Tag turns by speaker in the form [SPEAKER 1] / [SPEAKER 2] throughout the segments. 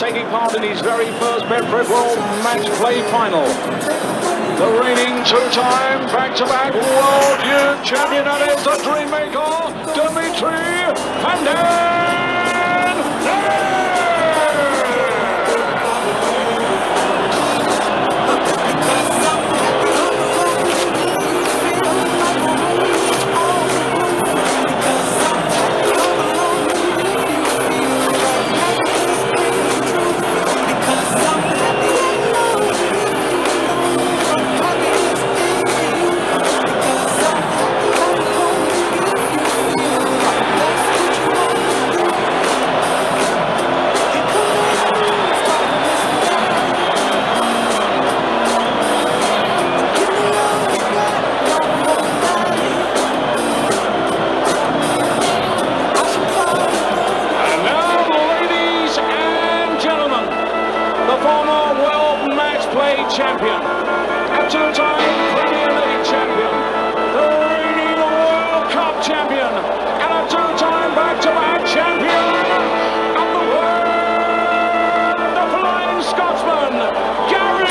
[SPEAKER 1] taking part in his very first Bergh World Matchplay final. The reigning two-time back-to-back World Youth Champion, and is the dream maker, Dimitri, and champion, a two-time Premier League champion, the reigning World Cup champion, and a two-time back-to-back champion of the world, the Flying Scotsman, Gary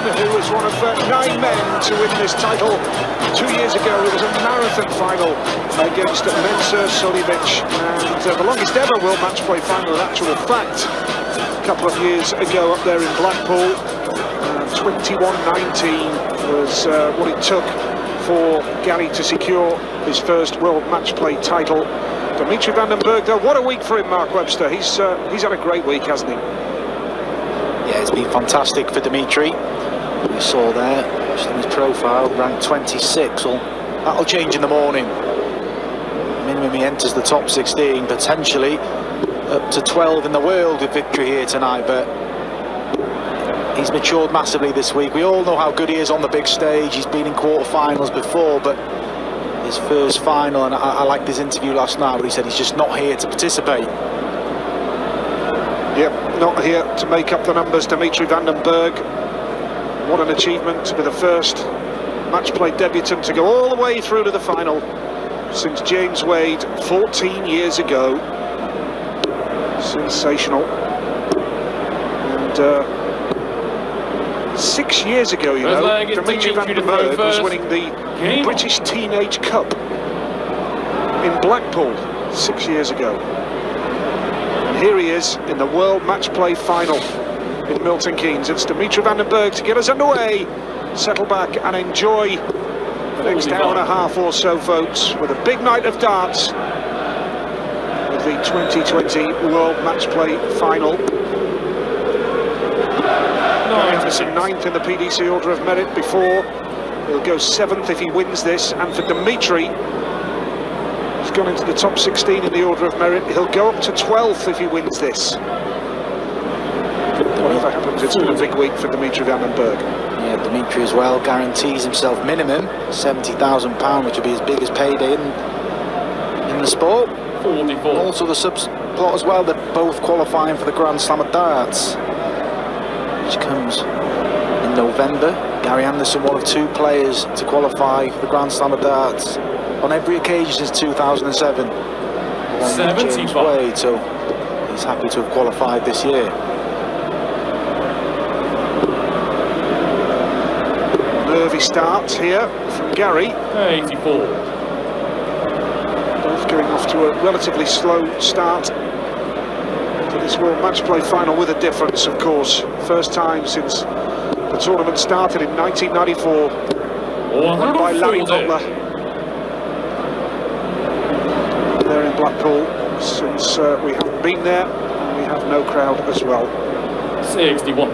[SPEAKER 1] who was one of 9 men to win this title 2 years ago. It was a marathon final against Mensa Suljovic, and the longest ever World Matchplay final in actual fact a couple of years ago up there in Blackpool. 21-19 was what it took for Gary to secure his first World Matchplay title. Dimitri van den Bergh, though, what a week for him, Mark Webster. He's had a great week, hasn't he?
[SPEAKER 2] Yeah, it's been fantastic for Dimitri. You saw there, just in his profile, ranked 26. Well, that'll change in the morning. Minimum he enters the top 16, potentially up to 12 in the world with victory here tonight. But he's matured massively this week. We all know how good he is on the big stage. He's been in quarterfinals before, but his first final, and I liked his interview last night where he said he's just not here to participate.
[SPEAKER 1] Yep, not here to make up the numbers. Dimitri van den Bergh, what an achievement to be the first Matchplay debutant to go all the way through to the final since James Wade 14 years ago. Sensational. And 6 years ago, you know, Dimitri van den Bergh was winning the British Teenage Cup in Blackpool 6 years ago. And here he is in the World Matchplay final in Milton Keynes. It's Dimitri van den Bergh to get us underway. Settle back and enjoy the next hour and a half or so, folks, with a big night of darts with the 2020 World Matchplay final. Gary Anderson 9th in the PDC Order of Merit before. He'll go 7th if he wins this, and for Dimitri, he's gone into the top 16 in the Order of Merit. He'll go up to 12th if he wins this. Whatever happens, it's been a big week for Dimitri van den Bergh.
[SPEAKER 2] Yeah, Dimitri as well guarantees himself minimum £70,000, which will be his biggest payday in the sport.
[SPEAKER 3] 44.
[SPEAKER 2] Also the subplot as well, they're both qualifying for the Grand Slam of Darts, which comes in November. Gary Anderson, one of 2 players to qualify for the Grand Slam of Darts on every occasion since 2007.
[SPEAKER 3] 75.
[SPEAKER 2] So he's happy to have qualified this year.
[SPEAKER 1] Nervy start here from Gary.
[SPEAKER 3] 84.
[SPEAKER 1] Both going off to a relatively slow start for this World Matchplay final, with a difference, of course. First time since the tournament started in 1994. Won by Larry Butler. There in Blackpool, since we haven't been there, and we have no crowd as well.
[SPEAKER 3] 61.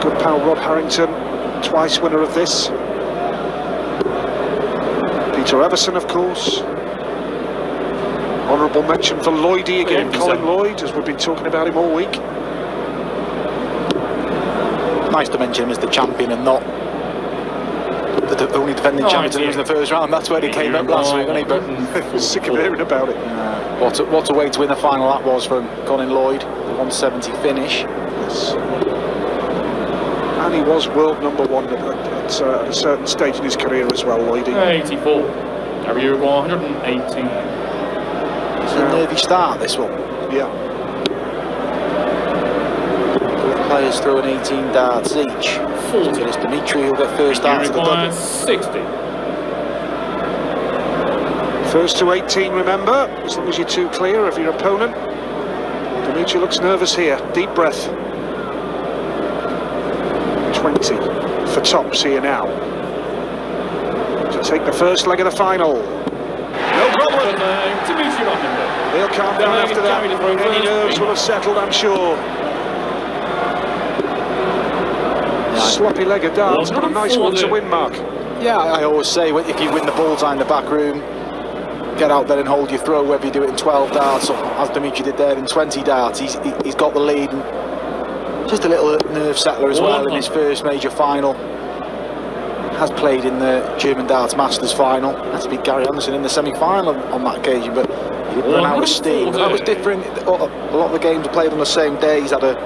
[SPEAKER 1] Good pal Rod Harrington, twice winner of this. Peter Everson, of course. Honourable mention for Lloydie again, Colin Lloyd, as we've been talking about him all week.
[SPEAKER 2] Nice to mention him as the champion and not the only defending champion to lose in the first round. That's where he came up last week, wasn't he? But
[SPEAKER 1] sick of hearing about it.
[SPEAKER 2] What a way to win the final that was from Colin Lloyd, the 170 finish.
[SPEAKER 1] Yes. And he was world number one at a certain stage in his career as well, Lloydie.
[SPEAKER 3] 84. Gary, 118.
[SPEAKER 2] It's a nervy start, this one.
[SPEAKER 1] Yeah.
[SPEAKER 2] Both players throwing 18 darts each.
[SPEAKER 3] 40.
[SPEAKER 2] It's Dimitri who'll get first start to the double.
[SPEAKER 3] 60.
[SPEAKER 1] First to 18, remember, as long as you're two clear of your opponent. Dimitri looks nervous here. Deep breath. 20 for tops here now. To take the first leg of the final. No problem. He'll calm down after that. Any nerves will have settled, I'm sure. Sloppy leg of darts, but a nice one to win, Mark.
[SPEAKER 2] Yeah, I always say, if you win the bullseye in the back room, get out there and hold your throw, whether you do it in 12 darts or as Dimitri did there in 20 darts. He's got the lead, and just a little nerve settler as well in his first major final. Has played in the German Darts Masters final. Had to beat Gary Anderson in the semi-final on that occasion, but he didn't run out of steam. That was different. A lot of the games were played on the same day. He's had a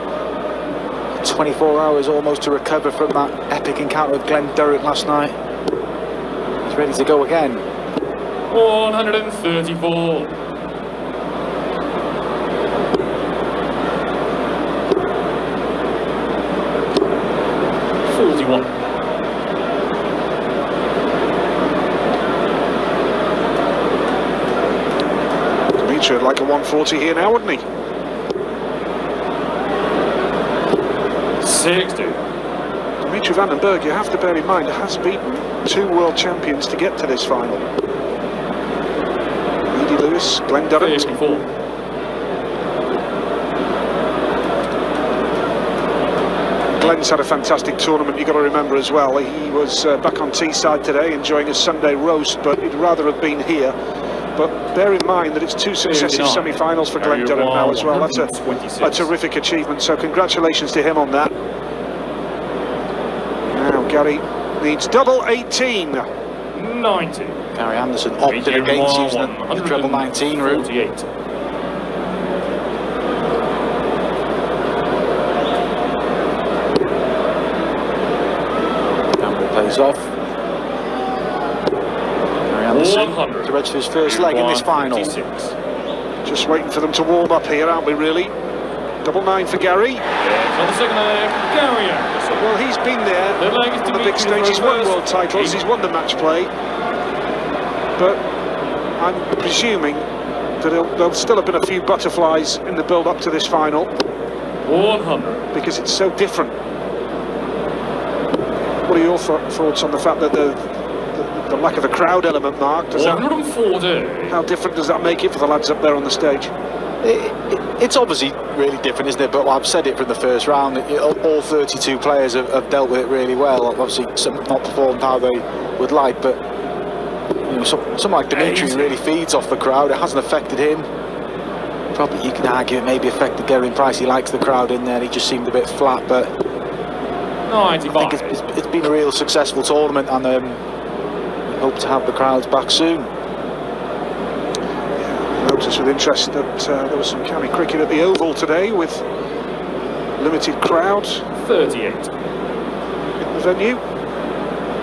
[SPEAKER 2] 24 hours almost to recover from that epic encounter with Glenn Durrant last night. He's ready to go again.
[SPEAKER 3] 134.
[SPEAKER 1] Dimitri would like a 140 here now, wouldn't he?
[SPEAKER 3] 60.
[SPEAKER 1] Dimitri van den Bergh, you have to bear in mind, has beaten 2 world champions to get to this final. Edie Lewis, Glenn Durrant.
[SPEAKER 3] 54.
[SPEAKER 1] Glenn's had a fantastic tournament, you've got to remember as well. He was back on Teesside today enjoying a Sunday roast, but he'd rather have been here. But bear in mind that it's 2 successive semi-finals for Glenn Durrant now as well. That's a terrific achievement, so congratulations to him on that. Now Gary needs double 18.
[SPEAKER 3] 90.
[SPEAKER 2] Gary Anderson opted against using the treble 19 route.
[SPEAKER 3] 48.
[SPEAKER 2] Gamble plays off. Gary Anderson to register his first leg in this final.
[SPEAKER 1] Just waiting for them to warm up here, aren't we, really? Double 9 for Gary.
[SPEAKER 3] On the second leg, Gary Anderson.
[SPEAKER 1] Well, he's been there on the big stage. He's won world titles, he's won the match play. But I'm presuming that there'll still have been a few butterflies in the build-up to this final.
[SPEAKER 3] 100.
[SPEAKER 1] Because it's so different. What are your thoughts on the fact that the lack of a crowd element, Mark?
[SPEAKER 3] 140.
[SPEAKER 1] How different does that make it for the lads up there on the stage?
[SPEAKER 2] It's obviously really different, isn't it? But I've said it from the first round. All 32 players have dealt with it really well. Obviously, some have not performed how they would like, but you know, someone like Dimitri really feeds off the crowd. It hasn't affected him. Probably you can argue it maybe affected Gerwyn Price. He likes the crowd in there. He just seemed a bit flat, but
[SPEAKER 3] 95.
[SPEAKER 2] I think it's been a real successful tournament, and we hope to have the crowds back soon.
[SPEAKER 1] Noticed with interest that there was some county cricket at the Oval today with limited crowd.
[SPEAKER 3] 38.
[SPEAKER 1] In the venue.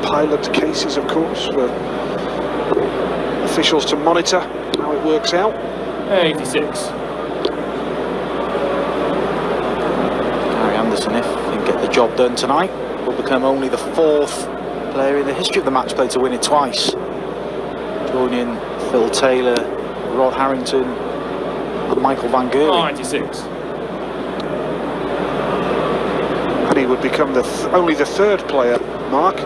[SPEAKER 1] Pilot cases, of course, for officials to monitor how it works out.
[SPEAKER 3] 86.
[SPEAKER 2] Gary Anderson, if he can get the job done tonight, will become only the 4th player in the history of the match play to win it twice. Joining Phil Taylor, Rod Harrington and Michael Van Gerwen.
[SPEAKER 3] 96.
[SPEAKER 1] And he would become only the 3rd player, Mark,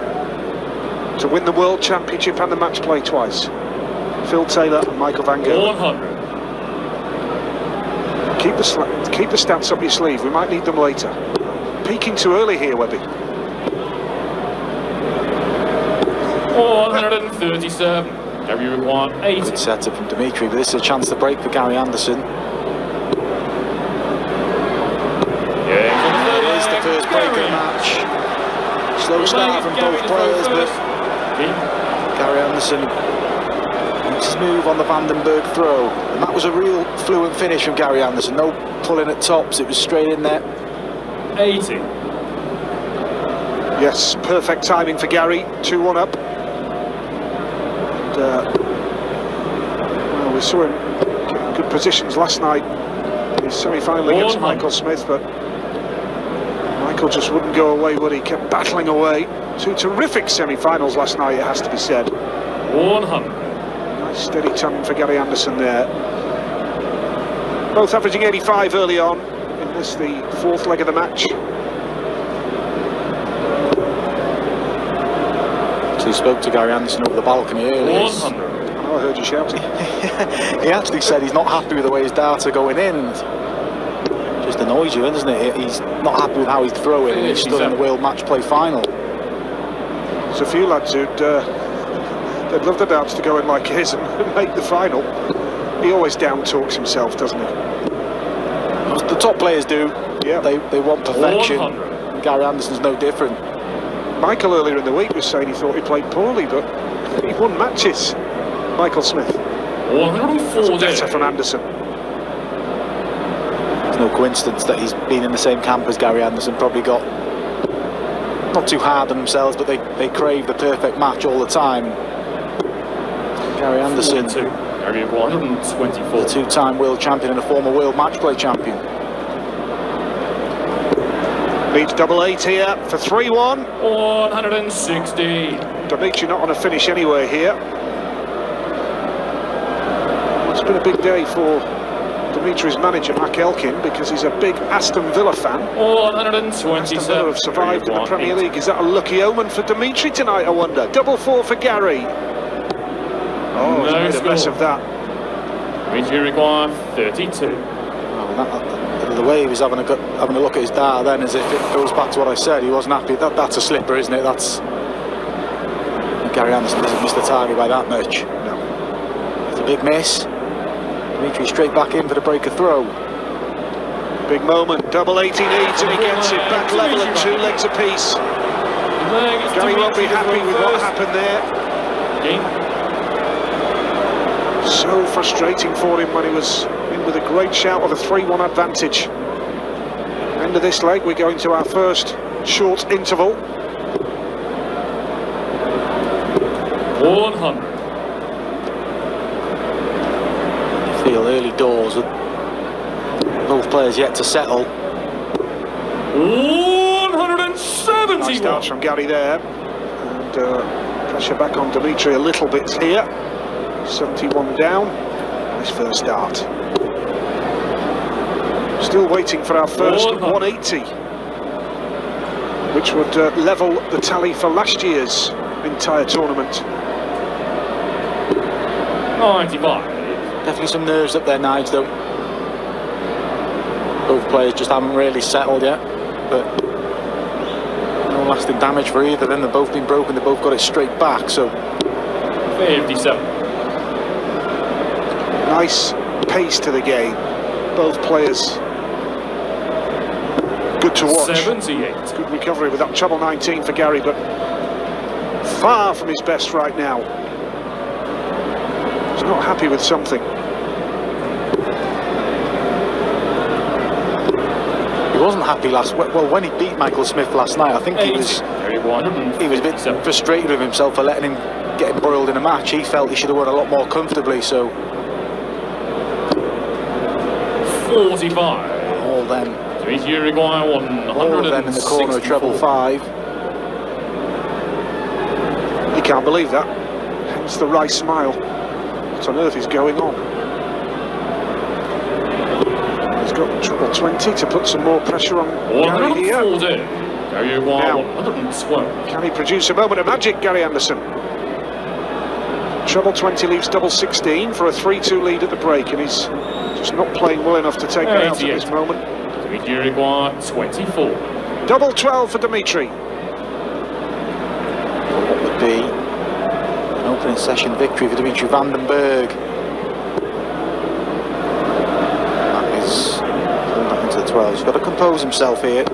[SPEAKER 1] to win the World Championship and the match play twice. Phil Taylor and Michael Van Gerwen.
[SPEAKER 3] 100.
[SPEAKER 1] Keep the stats up your sleeve, we might need them later. Peaking too early here, Webby.
[SPEAKER 3] 137. Gary required 80.
[SPEAKER 2] Good setup from Dimitri, but this is a chance to break for Gary Anderson.
[SPEAKER 3] Yeah,
[SPEAKER 2] it is the first break of the match. Slow start from both players, but Gary Anderson makes his move on the Bergh throw, and that was a real fluent finish from Gary Anderson. No pulling at tops, it was straight in there.
[SPEAKER 3] 80.
[SPEAKER 1] Yes, perfect timing for Gary. 2-1 up. And, well, we saw him getting good positions last night in his semi-final against Michael Smith, but Michael just wouldn't go away, would he? Kept battling away. 2 terrific semi-finals last night, it has to be said.
[SPEAKER 3] 100.
[SPEAKER 1] Nice steady timing for Gary Anderson there. Both averaging 85 early on in this, the fourth leg of the match.
[SPEAKER 2] He spoke to Gary Anderson over the balcony earlier.
[SPEAKER 3] 100.
[SPEAKER 1] Oh, I heard you shouting.
[SPEAKER 2] He actually said he's not happy with the way his darts are going in, and just annoys you, doesn't it? He's not happy with how he's throwing, and he's stood in the World Matchplay final.
[SPEAKER 1] There's a few lads they'd love the darts to go in like his and make the final. He always down talks himself, doesn't he?
[SPEAKER 2] The top players do.
[SPEAKER 1] Yeah.
[SPEAKER 2] They want perfection.
[SPEAKER 3] 100.
[SPEAKER 2] Gary Anderson's no different.
[SPEAKER 1] Michael earlier in the week was saying he thought he played poorly, but he won matches. Michael Smith.
[SPEAKER 3] 140.
[SPEAKER 1] Better from Anderson.
[SPEAKER 2] It's no coincidence that he's been in the same camp as Gary Anderson. Probably got not too hard on themselves, but they crave the perfect match all the time. Gary Anderson,
[SPEAKER 3] Gary 124.
[SPEAKER 2] the two-time world champion and a former world matchplay champion.
[SPEAKER 1] Leads double 8 here for 3-1.
[SPEAKER 3] 160.
[SPEAKER 1] Dimitri not on a finish anyway here. It's been a big day for Dimitri's manager, Mac Elkin, because he's a big Aston Villa fan.
[SPEAKER 3] 127.
[SPEAKER 1] Aston Villa have survived in the Premier League. Is that a lucky omen for Dimitri tonight, I wonder? Double 4 for Gary. Oh, he's made a mess of that.
[SPEAKER 3] Dimitri require 32.
[SPEAKER 2] The way he was having a look at his dart then, as if it goes back to what I said, he wasn't happy. That's a slipper, isn't it? That's Gary Anderson doesn't miss the target by that much.
[SPEAKER 1] No.
[SPEAKER 2] It's a big miss. Dimitri straight back in for the breaker throw.
[SPEAKER 1] Big moment. Double 80 needs and he gets it back level at 2 legs apiece. Gary won't be happy with what happened there. So frustrating for him when he was in with a great shout of a 3-1 advantage. End of this leg, we're going to our first short interval.
[SPEAKER 3] 100.
[SPEAKER 2] You feel early doors with both players yet to settle.
[SPEAKER 3] 171.
[SPEAKER 1] Nice starts from Gary there. And pressure back on Dimitri a little bit here. 71 down. Nice first start. Still waiting for our first 180, which would level the tally for last year's entire tournament.
[SPEAKER 3] 95.
[SPEAKER 2] Definitely some nerves up there, Nige, though. Both players just haven't really settled yet, but no lasting damage for either of them. They've both been broken, they've both got it straight back, so
[SPEAKER 3] 57.
[SPEAKER 1] Nice pace to the game. Both players good to watch.
[SPEAKER 3] 78.
[SPEAKER 1] Good recovery with that treble 19 for Gary, but far from his best right now. He's not happy with something.
[SPEAKER 2] he wasn't happy when he beat Michael Smith last night. I think he was a bit frustrated with himself for letting him get embroiled in a match. He felt he should have won a lot more comfortably, so
[SPEAKER 3] 45.
[SPEAKER 2] all them.
[SPEAKER 3] Dimitri require 161.
[SPEAKER 2] All of them in the corner of treble 5.
[SPEAKER 1] You can't believe that. Hence the wry smile. What on earth is going on? He's got treble 20 to put some more pressure on Gary here.
[SPEAKER 3] Gary require 112.
[SPEAKER 1] Can he produce a moment of magic, Gary Anderson? Treble 20 leaves double 16 for a 3-2 lead at the break, and he's just not playing well enough to take it out at this moment.
[SPEAKER 3] Dimitri require 24.
[SPEAKER 1] Double 12 for Dimitri.
[SPEAKER 2] What would be an opening session victory for Dimitri Bergh. That is pulling back into the 12. He's got to compose himself here.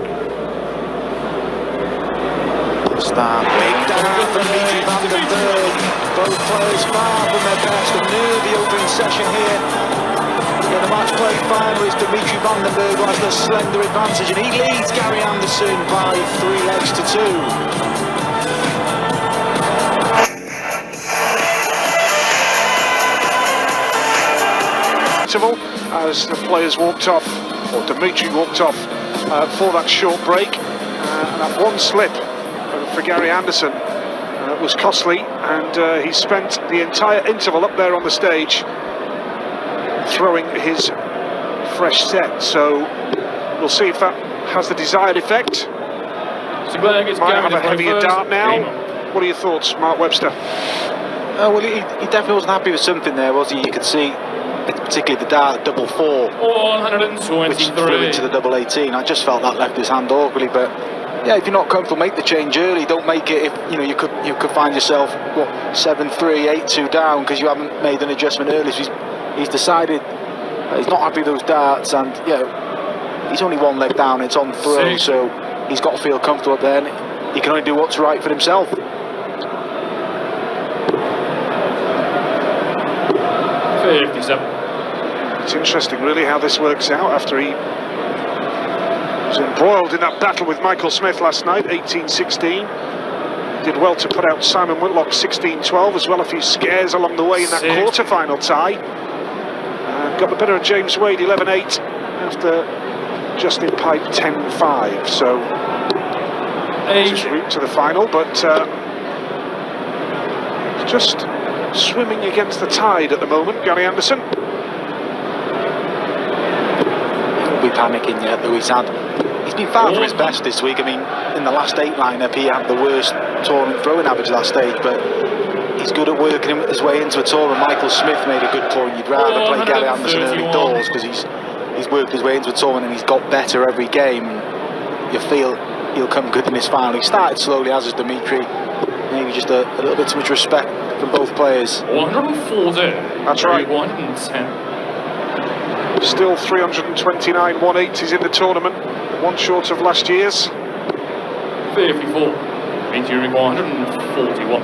[SPEAKER 2] Start big. half from Dimitri van den Bergh. Both players far from their best. A nervy opening session here. Yeah, the match play finalist Dimitri van den Bergh has the slender advantage, and he leads Gary Anderson by 3 legs to 2.
[SPEAKER 1] As the players walked off, or Dimitri walked off for that short break, and that one slip for Gary Anderson was costly, and he spent the entire interval up there on the stage throwing his fresh set. So we'll see if that has the desired effect. Might have a heavier dart now. What are your thoughts, Mark Webster?
[SPEAKER 2] Well, he definitely wasn't happy with something there, was he? You could see, particularly the dart double 4,
[SPEAKER 3] 123,
[SPEAKER 2] which flew into the double 18. I just felt that left his hand awkwardly, but yeah, if you're not comfortable, make the change early. Don't make it if you could find yourself 7-3, 8-2 down because you haven't made an adjustment early. So he's decided he's not happy with those darts, and he's only 1 leg down. It's on throw, so he's got to feel comfortable up there. And he can only do what's right for himself.
[SPEAKER 1] It's interesting, really, how this works out after he was embroiled in that battle with Michael Smith last night, 18-16. Did well to put out Simon Whitlock 16-12, as well a few scares along the way in that quarter-final tie. Got the better of James Wade 11-8 after Justin Pipe 10-5. So just route to the final, but just swimming against the tide at the moment, Gary Anderson.
[SPEAKER 2] He'll be panicking yet, though. He's been far from his best this week. I mean, in the last 8 lineup, he had the worst tournament throwing average last stage, but he's good at working his way into a tournament. Michael Smith made a good point. You'd rather play Gary Anderson early doors because he's worked his way into a tournament and he's got better every game. You feel he'll come good in this final. He started slowly, as is Dimitri. Maybe just a little bit too much respect from both players.
[SPEAKER 3] 140.
[SPEAKER 1] That's right.
[SPEAKER 3] 110.
[SPEAKER 1] Still 329 180s in the tournament, 1 short of last year's.
[SPEAKER 3] 54. Injury 141.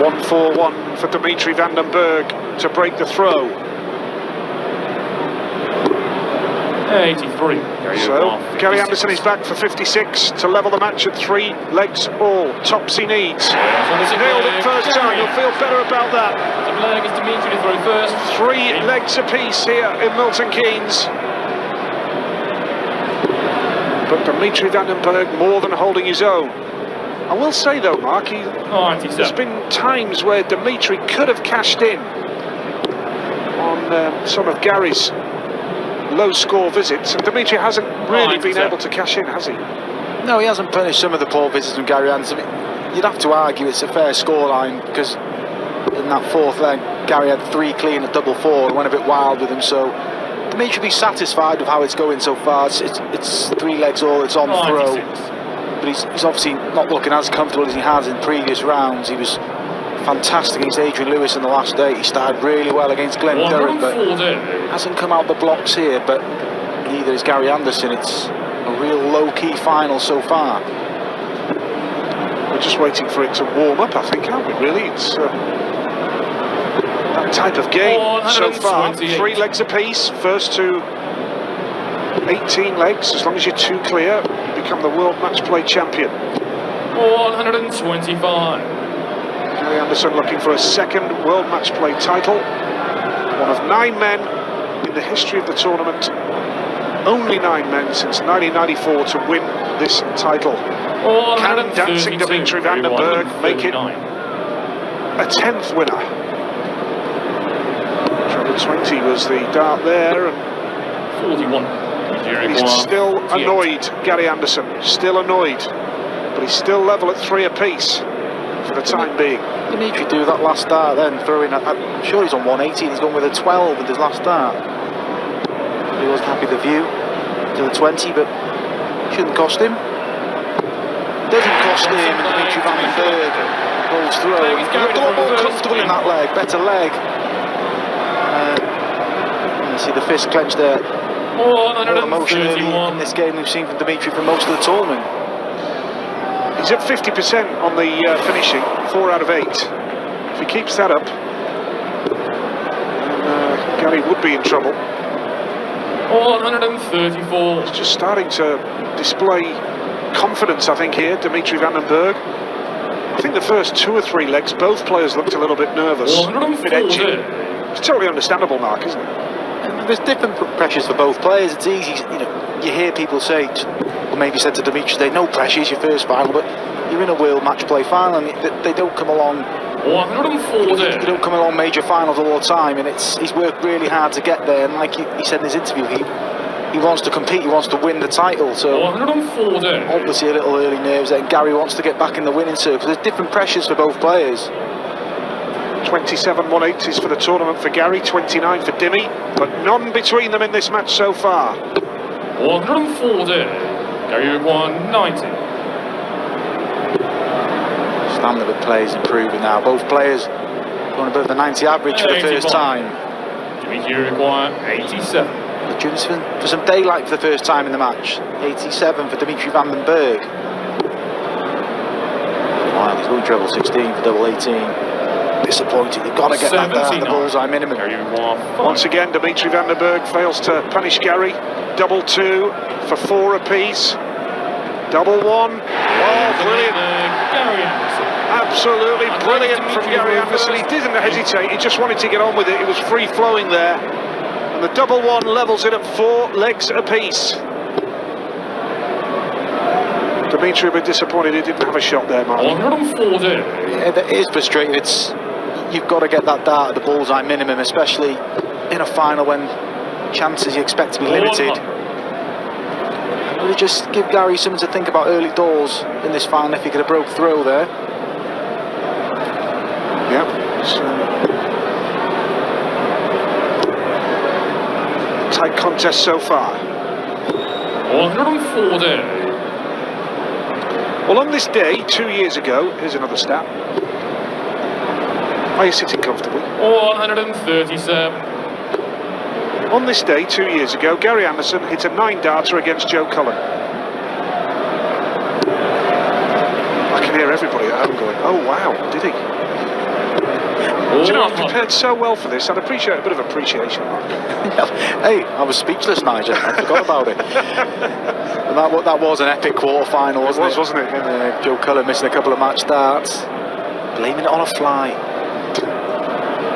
[SPEAKER 1] 141 for Dimitri van den Bergh to break the throw.
[SPEAKER 3] 83.
[SPEAKER 1] So Gary Anderson is back for 56 to level the match at 3 legs all. Tops he needs. He's nailed it first time. You'll feel better about that.
[SPEAKER 3] Bergh is Dimitri to throw first.
[SPEAKER 1] 3 legs apiece here in Milton Keynes. But Dimitri van den Bergh more than holding his own. I will say though, Mark, there's been times where Dimitri could have cashed in on some of Gary's low score visits, and Dimitri hasn't really been able to cash in, has he?
[SPEAKER 2] No, he hasn't punished some of the poor visits from Gary Anderson. You'd have to argue it's a fair scoreline because in that 4th leg, Gary had 3 clean at double 4 and went a bit wild with him. So Dimitri will be satisfied with how it's going so far. It's 3 legs all. It's on throw, but he's obviously not looking as comfortable as he has in previous rounds. He was fantastic against Adrian Lewis in the last day. He started really well against Glenn Durham, but hasn't come out the blocks here. But neither is Gary Anderson. It's a real low-key final so far.
[SPEAKER 1] We're just waiting for it to warm up, I think, aren't we, really? It's that type of game so far. 3 legs apiece, first to 18 legs. As long as you're 2 clear, you become the World Match Play champion.
[SPEAKER 3] 125.
[SPEAKER 1] Gary Anderson looking for a 2nd World Match Play title. One of 9 men in the history of the tournament. Only 9 men since 1994 to win this title. Can dancing Dimitri van den Bergh make it a 10th winner? Treble 20 was the dart there, and
[SPEAKER 3] 41.
[SPEAKER 1] he's still annoyed, Gary Anderson. Still annoyed, but he's still level at 3 apiece for the time being.
[SPEAKER 2] Dimitri do that last dart then, throwing. I'm sure he's on 118. He's gone with a 12 with his last dart. He wasn't happy with the view to the 20, but shouldn't cost him. Doesn't cost him, and Dimitri van den Bergh rolls through. He's a lot more comfortable in that leg, better leg. You see the fist clenched there. More emotion early in this game we've seen from Dimitri for most of the tournament.
[SPEAKER 1] He's at 50% on the finishing, 4 out of 8. If he keeps that up, then Gary would be in trouble.
[SPEAKER 3] 134.
[SPEAKER 1] He's just starting to display confidence, I think, here, Dimitri van den Bergh. I think the first 2 or 3 legs, both players looked a little bit nervous, a bit edgy. It's totally understandable, Mark, isn't it?
[SPEAKER 2] And there's different pressures for both players. It's easy, you know, you hear people say, or maybe said to Dimitri today, no pressure, it's your first final, but you're in a world match play final, and they don't come along.
[SPEAKER 3] 140.
[SPEAKER 2] They don't come along major finals all the time, and he's worked really hard to get there. And like he said in his interview, he wants to compete, he wants to win the title. So
[SPEAKER 3] 140.
[SPEAKER 2] Obviously a little early nerves there, and Gary wants to get back in the winning circle. There's different pressures for both players.
[SPEAKER 1] 27 180s for the tournament for Gary, 29 for Dimmy, but none between them in this match so far.
[SPEAKER 3] 140. Gary 190.
[SPEAKER 2] Standard of play is improving now. Both players going above the 90 average for the first time.
[SPEAKER 3] Dimitri require 87.
[SPEAKER 2] For some daylight for the first time in the match. 87 for Dimitri van den Bergh. Wow, he's going treble 16 for double 18. Disappointed, you've got to get that down the bullseye minimum.
[SPEAKER 1] Once again, Dimitri van den Bergh fails to punish Gary. Double 2 for 4 apiece. Double 1. Oh, brilliant. Absolutely brilliant from Gary Anderson. He didn't hesitate, he just wanted to get on with it. It was free flowing there. And the double 1 levels it at 4 legs apiece. Dimitri a bit disappointed he didn't have a shot there, Mark.
[SPEAKER 3] 140.
[SPEAKER 2] Yeah, that is frustrating. You've got to get that dart at the bullseye minimum, especially in a final when chances you expect to be limited. Really just give Gary something to think about early doors in this final if he could have broke through there.
[SPEAKER 1] Yep. Tight contest so far.
[SPEAKER 3] 140.
[SPEAKER 1] Well, on this day, 2 years ago, here's another stat. Are you sitting comfortably?
[SPEAKER 3] 137.
[SPEAKER 1] On this day, 2 years ago, Gary Anderson hit a 9-darter against Joe Cullen. I can hear everybody at home going, oh wow, did he? Do you know, I've prepared so well for this, I'd appreciate a bit of appreciation.
[SPEAKER 2] Hey, I was speechless, Nigel. I forgot about it. And that was an epic quarter-final, wasn't it?
[SPEAKER 1] Wasn't it?
[SPEAKER 2] Yeah. Joe Cullen missing a couple of match starts. Blaming it on a fly.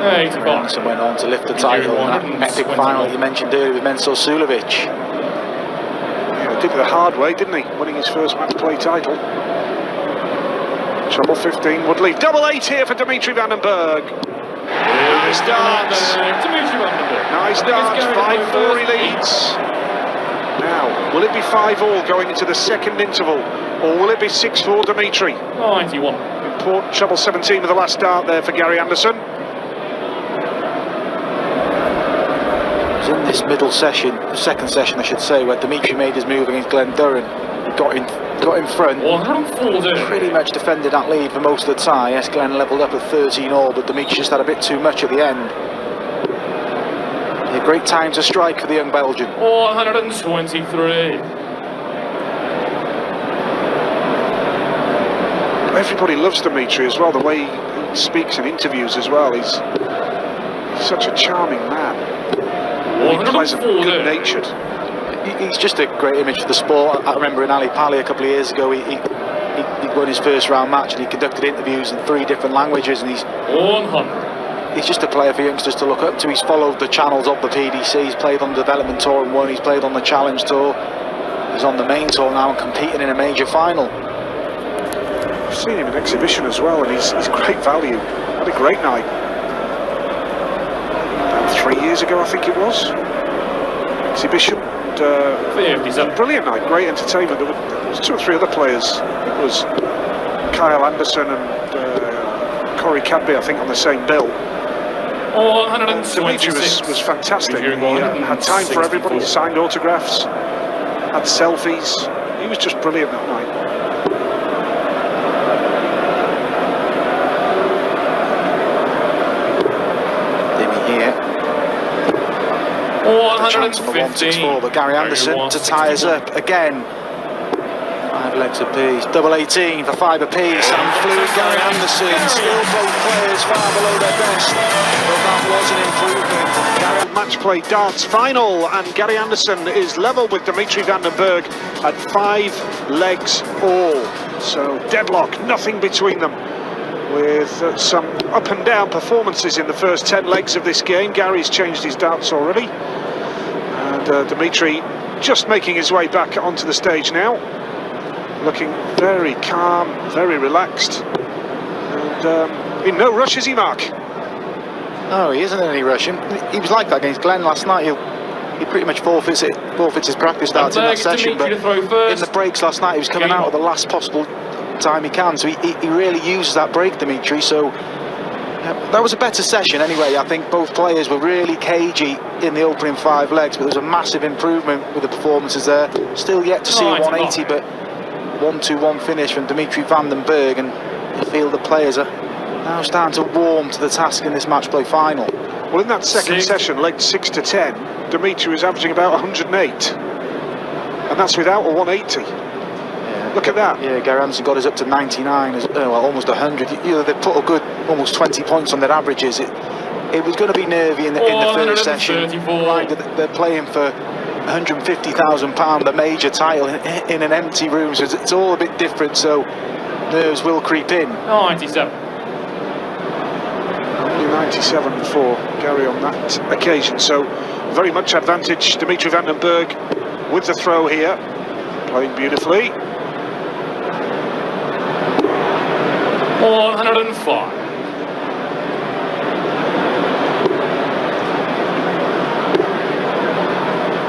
[SPEAKER 2] Anderson went on to lift the title in that epic final you mentioned earlier with Menzo Sulovic.
[SPEAKER 1] Yeah, he did it the hard way, didn't he? Winning his first match play title. Treble 15 would leave. Double 8 here for Dimitri van den Bergh. Nice darts. Nice darts. 5-4 he leads. Now, will it be 5-all going into the second interval, or will it be 6-4 Dimitri?
[SPEAKER 3] 91.
[SPEAKER 1] Important treble 17 with the last dart there for Gary Anderson.
[SPEAKER 2] It was in this middle session, the second session I should say, where Dimitri made his move against Glenn Durran. He got in front,
[SPEAKER 3] 140.
[SPEAKER 2] pretty much defended that lead for most of the tie. Yes, Glenn levelled up at 13-all, but Dimitri just had a bit too much at the end. A great time to strike for the young Belgian.
[SPEAKER 3] 123.
[SPEAKER 1] Everybody loves Dimitri as well, the way he speaks in interviews as well. He's such a charming man. Really pleasant, good-natured.
[SPEAKER 2] He's just a great image for the sport. I remember in Ali Pali a couple of years ago, he won his first round match and he conducted interviews in 3 different languages, and he's
[SPEAKER 3] 100.
[SPEAKER 2] He's just a player for youngsters to look up to. He's followed the channels of the PDC. He's played on the development tour and won. He's played on the challenge tour. He's on the main tour now and competing in a major final.
[SPEAKER 1] I've seen him in exhibition as well, and he's great value. Had a great night. About 3 years ago, I think it was. Exhibition. Brilliant night, great entertainment. There was 2 or 3 other players. It was Kyle Anderson and Corey Cadby, I think, on the same bill. Dimitri was fantastic. He had time for everybody. He signed autographs, had selfies. He was just brilliant that night.
[SPEAKER 2] Dimmy here. a chance on the 164, but Gary Anderson to tie us up again. 5 legs apiece, double 18 for 5 apiece, and fluid Gary Anderson, still both players far below their best, but that was an improvement.
[SPEAKER 1] Matchplay darts final, and Gary Anderson is level with Dimitri van den Bergh at 5 legs all. So deadlock, nothing between them, with some up and down performances in the first 10 legs of this game. Gary's changed his darts already, and Dimitri just making his way back onto the stage now, looking very calm, very relaxed, and in no rush, is he, Mark?
[SPEAKER 2] No, he isn't in any rush. He was like that against Glenn last night. He pretty much forfeits his practice starts in that session, but in the breaks last night he was coming out at the last possible time he can, so he really uses that break, Dimitri. So that was a better session anyway. I think both players were really cagey in the opening 5 legs, but there was a massive improvement with the performances there. Still yet to see a 180, but 1-2-1 finish from Dimitri van den Bergh, and I feel the players are now starting to warm to the task in this match play final.
[SPEAKER 1] Well, in that second session, legged 6 to 10, Dimitri was averaging about 108, and that's without a 180. Yeah, look at that.
[SPEAKER 2] Yeah, Gary Anderson got us up to 99, well, almost 100. You know, they put a good almost 20 points on their averages. It was going to be nervy in the first session. Right, they're playing for £150,000, the major title, in an empty room, so it's all a bit different. So nerves will creep in.
[SPEAKER 3] 97.
[SPEAKER 1] 97 for Gary on that occasion, so very much advantage Dimitri van den Bergh with the throw here, playing beautifully.
[SPEAKER 3] 105.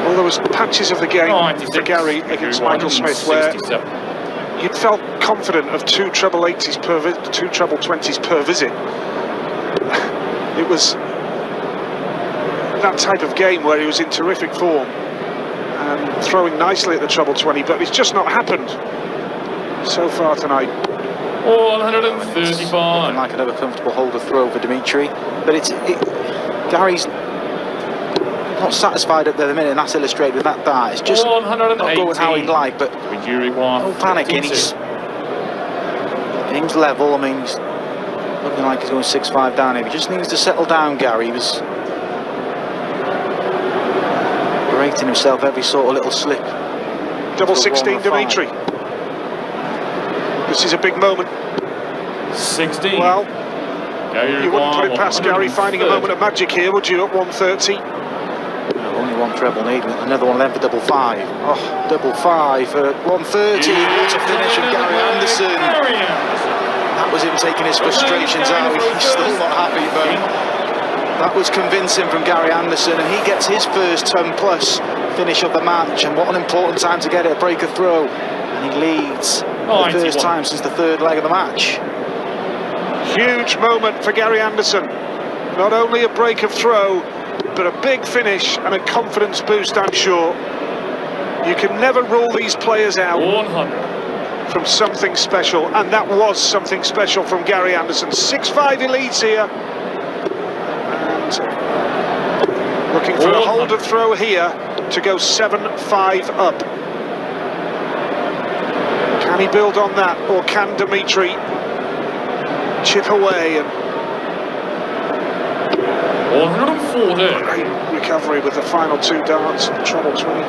[SPEAKER 1] Well, there was patches of the game for Gary against Michael Smith where you'd felt confident of 2 treble 80s per visit, 2 treble 20s per visit. It was that type of game where he was in terrific form and throwing nicely at the treble 20, but it's just not happened so far tonight.
[SPEAKER 3] 135.
[SPEAKER 2] Like another comfortable holder throw for Dimitri, but Gary's not satisfied at the minute, and that's illustrated with that dart. It's just not going how he'd like, but no panicking. Game's level. I mean, he's looking like he's going 6-5 down here. He just needs to settle down, Gary. He was berating himself every sort of little slip.
[SPEAKER 1] Double 16, Dimitri. This is a big moment.
[SPEAKER 3] 16.
[SPEAKER 1] Well, you wouldn't put it past Gary finding a moment of magic here, would you, at 130?
[SPEAKER 2] No, only 1 treble need, another one then for double 5. Oh, double 5 for 130. What a finish from Gary Anderson. That was him taking his frustrations out. He's still not happy, but that was convincing from Gary Anderson, and he gets his first ton plus finish of the match. And what an important time to get it, a break a throw, and he leads for the first time since the 3rd leg of the match.
[SPEAKER 1] Huge moment for Gary Anderson. Not only a break of throw, but a big finish and a confidence boost, I'm sure. You can never rule these players out
[SPEAKER 3] 100
[SPEAKER 1] from something special, and that was something special from Gary Anderson. 6-5 he leads here, and looking for a holder throw here to go 7-5 up. Can he build on that, or can Dimitri chip away? And
[SPEAKER 3] 140.
[SPEAKER 1] Great recovery with the final 2 darts and treble 20.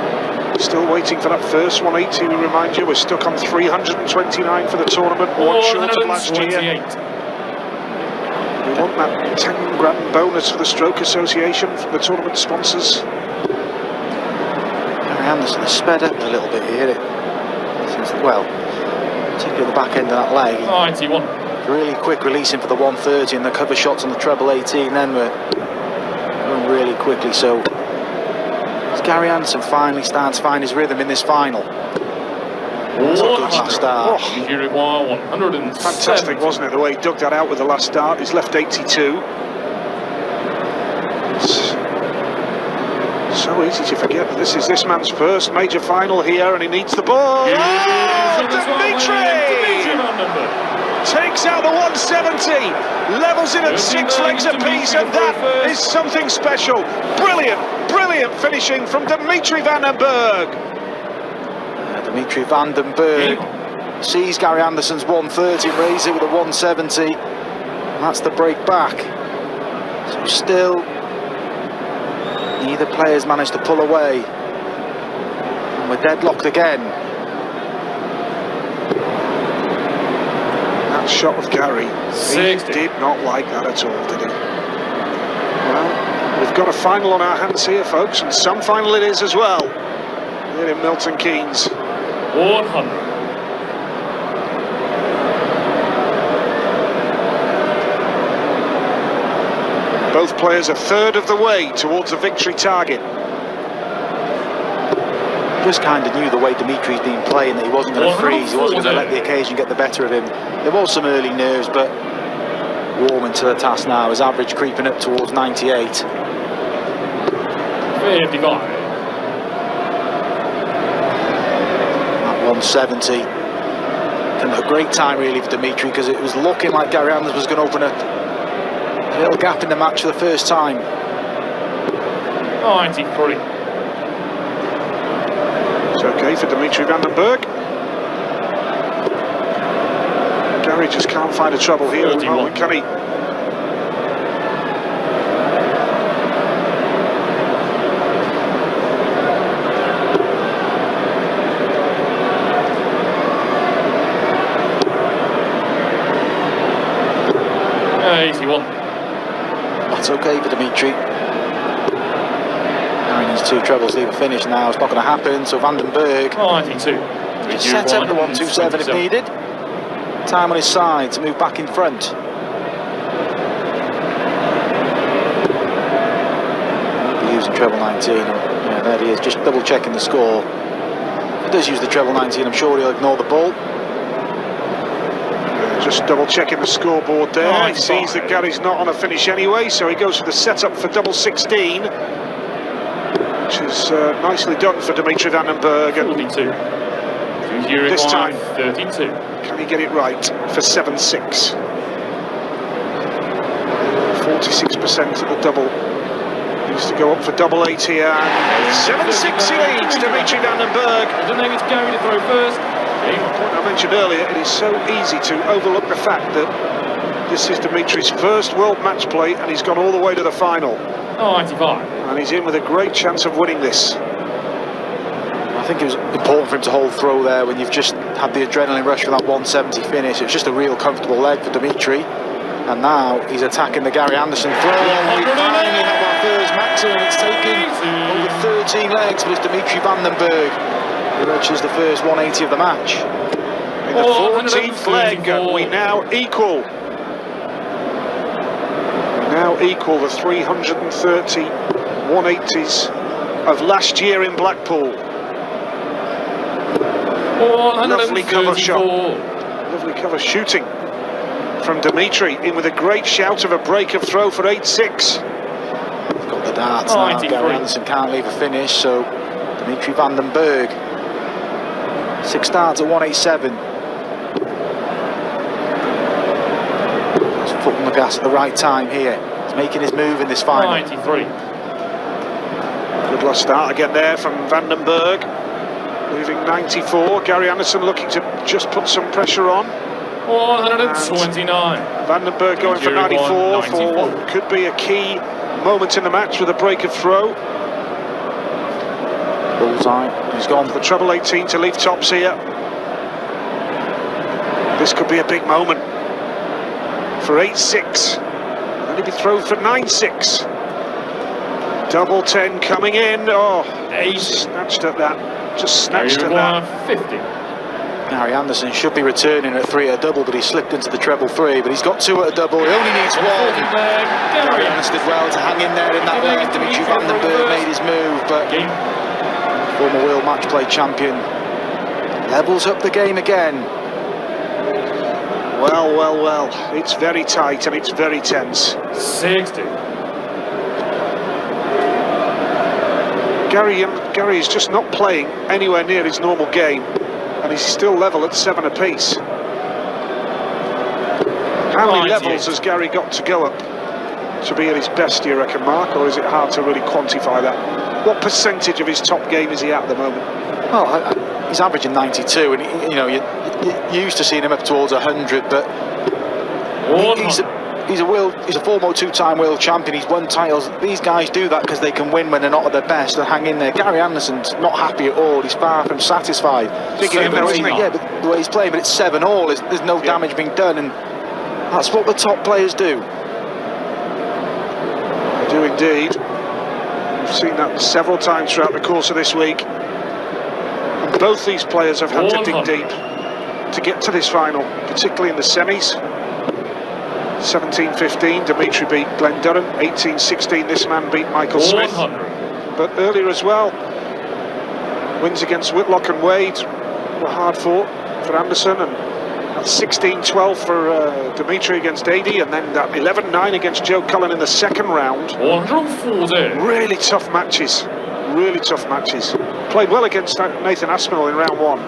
[SPEAKER 1] Still waiting for that first 180. We remind you, we're stuck on 329 for the tournament, 1 short of last year. We want that 10 grand bonus for the Stroke Association from the tournament sponsors.
[SPEAKER 2] Gary Anderson has sped up a little bit here. Well, particularly at the back end of that leg.
[SPEAKER 3] 91.
[SPEAKER 2] Really quick releasing for the 130, and the cover shots on the treble 18 then were going really quickly. So as Gary Anderson finally starts to find his rhythm in this final. That's a good last start.
[SPEAKER 1] Fantastic, wasn't it, the way he dug that out with the last start. He's left 82. It's so easy to forget that this is this man's first major final here, and he needs the ball. Oh, Dimitri! takes out the 170, levels it at 6 legs apiece, and that is something special. Brilliant, brilliant finishing from Dimitri van den Bergh.
[SPEAKER 2] Dimitri van den Bergh sees Gary Anderson's 130, raises it with a 170, and that's the break back. So still, neither player's managed to pull away, and we're deadlocked again.
[SPEAKER 1] That shot of Gary, he did not like that at all, did he? Well, we've got a final on our hands here, folks, and some final it is as well, here in Milton Keynes.
[SPEAKER 3] 100.
[SPEAKER 1] Both players a third of the way towards the victory target.
[SPEAKER 2] Just kind of knew the way Dimitri's been playing that he wasn't going to freeze, he wasn't going to let the occasion get the better of him. There was some early nerves, but warming to the task now. His average creeping up towards 98.
[SPEAKER 3] 55.
[SPEAKER 2] That 170. And a great time really for Dimitri, because it was looking like Gary Anderson was going to open a little gap in the match for the first time.
[SPEAKER 3] 93.
[SPEAKER 1] It's okay for Dimitri van den Bergh. Gary just can't find a trouble here at the moment, can he?
[SPEAKER 2] That's okay for Dimitri. Now he needs 2 trebles to leave a finish now. It's not going to happen, so Van den Bergh
[SPEAKER 3] 92.
[SPEAKER 2] just set up the 127 if needed. Time on his side to move back in front. He'll be using treble 19. Yeah, there he is, just double checking the score. If he does use the treble 19, I'm sure he'll ignore the ball.
[SPEAKER 1] Just double checking the scoreboard there. He sees that Gary's not on a finish anyway, so he goes for the setup for double 16, which is nicely done for Dimitri van den Bergh.
[SPEAKER 3] 42.
[SPEAKER 1] This time,
[SPEAKER 3] 32.
[SPEAKER 1] can he get it right for 7-6? 46% of the double. Needs to go up for double 8 here. 7-6 he leads Dimitri van den Bergh.
[SPEAKER 3] I don't think it's Gary to throw first.
[SPEAKER 1] I mentioned earlier, it is so easy to overlook the fact that this is Dimitri's first World Match Play, and he's gone all the way to the final.
[SPEAKER 3] 95.
[SPEAKER 1] And he's in with a great chance of winning this.
[SPEAKER 2] I think it was important for him to hold throw there when you've just had the adrenaline rush for that 170 finish. It was just a real comfortable leg for Dimitri. And now he's attacking the Gary Anderson throw. We finally have our first maximum. It's taken over 13 legs, but it's Dimitri van den Bergh who reaches the first 180 of the match.
[SPEAKER 1] In the 14th leg, and we now equal. The 330 180s of last year in Blackpool. Lovely cover shot. Lovely cover shooting from Dimitri, in with a great shout of a break of throw for 8-6.
[SPEAKER 2] Got the darts now. Gary Anderson can't leave a finish, so Dimitri van den Bergh 6 darts at 187. He's foot on the gas at the right time here. He's making his move in this final.
[SPEAKER 3] 93.
[SPEAKER 1] Good last start again there from van den Bergh. Moving 94. Gary Anderson looking to just put some pressure on.
[SPEAKER 3] 129.
[SPEAKER 1] Van den Bergh going for 94 for what could be a key moment in the match with a break of throw.
[SPEAKER 2] Bullseye.
[SPEAKER 1] He's gone for the treble 18 to leave tops here. This could be a big moment for 8-6. Then he'll be thrown for 9-6. Double 10 coming in. Oh, snatched at that. Just snatched at that.
[SPEAKER 3] 50.
[SPEAKER 2] Gary Anderson should be returning at 3 at a double, but he slipped into the treble 3, but he's got 2 at a double. He only needs 1. Gary Anderson did well to hang in there in that leg. Dimitri van den Bergh made his move, but former World Match Play champion levels up the game again.
[SPEAKER 1] Well, well, well. It's very tight and it's very tense.
[SPEAKER 3] 60.
[SPEAKER 1] Gary is just not playing anywhere near his normal game, and he's still level at 7 apiece. How many levels has Gary got to go up to be at his best, do you reckon, Mark? Or is it hard to really quantify that? What percentage of his top game is he at the moment?
[SPEAKER 2] Well, he's averaging 92, and you know, you're used to seeing him up towards 100, but he's a former two-time world champion. He's won titles. These guys do that because they can win when they're not at their best and hang in there. Gary Anderson's not happy at all. He's far from satisfied. Yeah, but the way he's playing, but it's 7-all. There's no damage being done, and that's what the top players do.
[SPEAKER 1] They do indeed. We've seen that several times throughout the course of this week. And both these players have had to dig deep to get to this final, particularly in the semis. 17-15, Dimitri beat Glenn Durham. 18-16, this man beat Michael Smith. But earlier as well, wins against Whitlock and Wade were hard fought for Anderson, and that's 16-12 for Dimitri against Adey, and then that 11-9 against Joe Cullen in the second round.
[SPEAKER 3] 140.
[SPEAKER 1] Really tough matches. Really tough matches. Played well against Nathan Aspinall in round one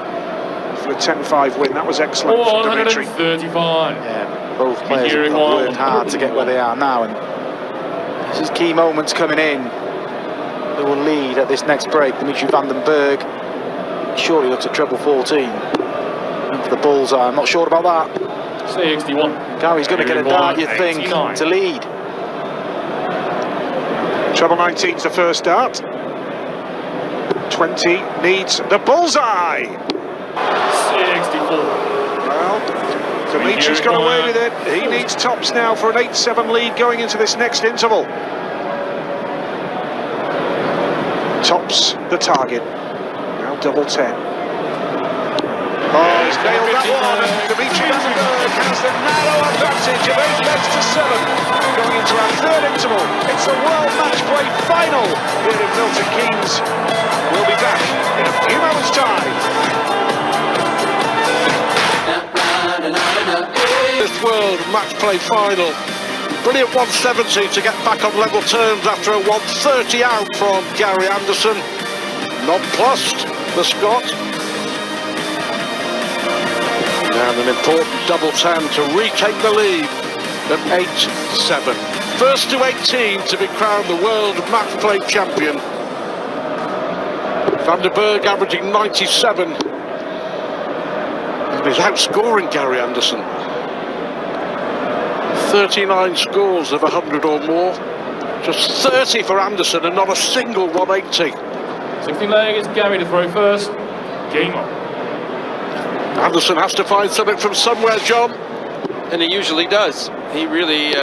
[SPEAKER 1] for a 10-5 win. That was excellent for Dimitri.
[SPEAKER 3] 135.
[SPEAKER 2] Yeah, both players have worked hard to get where they are now, and this is key moments coming in. They will lead at this next break. Dimitri van den Bergh surely looks at treble 14. And for the bullseye, I'm not sure about that.
[SPEAKER 3] 61.
[SPEAKER 2] Gary's going to get a dart, you think, to lead.
[SPEAKER 1] Treble 19's the first dart. 20 needs the bullseye.
[SPEAKER 3] 64.
[SPEAKER 1] Well, Dimitri's got away with it. He needs tops now for an 8-7 lead going into this next interval. Tops the target. Now double 10. Oh, he's nailed that one, and Dimitri van den Bergh has the narrow advantage of 8 legs to 7 going into our third interval. It's the World Matchplay final here in Milton Keynes. We'll be back in a few moments' time.
[SPEAKER 4] This World Matchplay final. Brilliant 170 to get back on level terms after a 130 out from Gary Anderson. Nonplussed, the Scot. And an important double 10 to retake the lead at 8-7. First to 18 to be crowned the World Matchplay champion. Van den Bergh averaging 97. And he's outscoring Gary Anderson. 39 scores of 100 or more. Just 30 for Anderson and not a single 180.
[SPEAKER 3] 16 leg is Gary to throw first. Game on.
[SPEAKER 4] Anderson has to find something from somewhere, John.
[SPEAKER 5] And he usually does. He really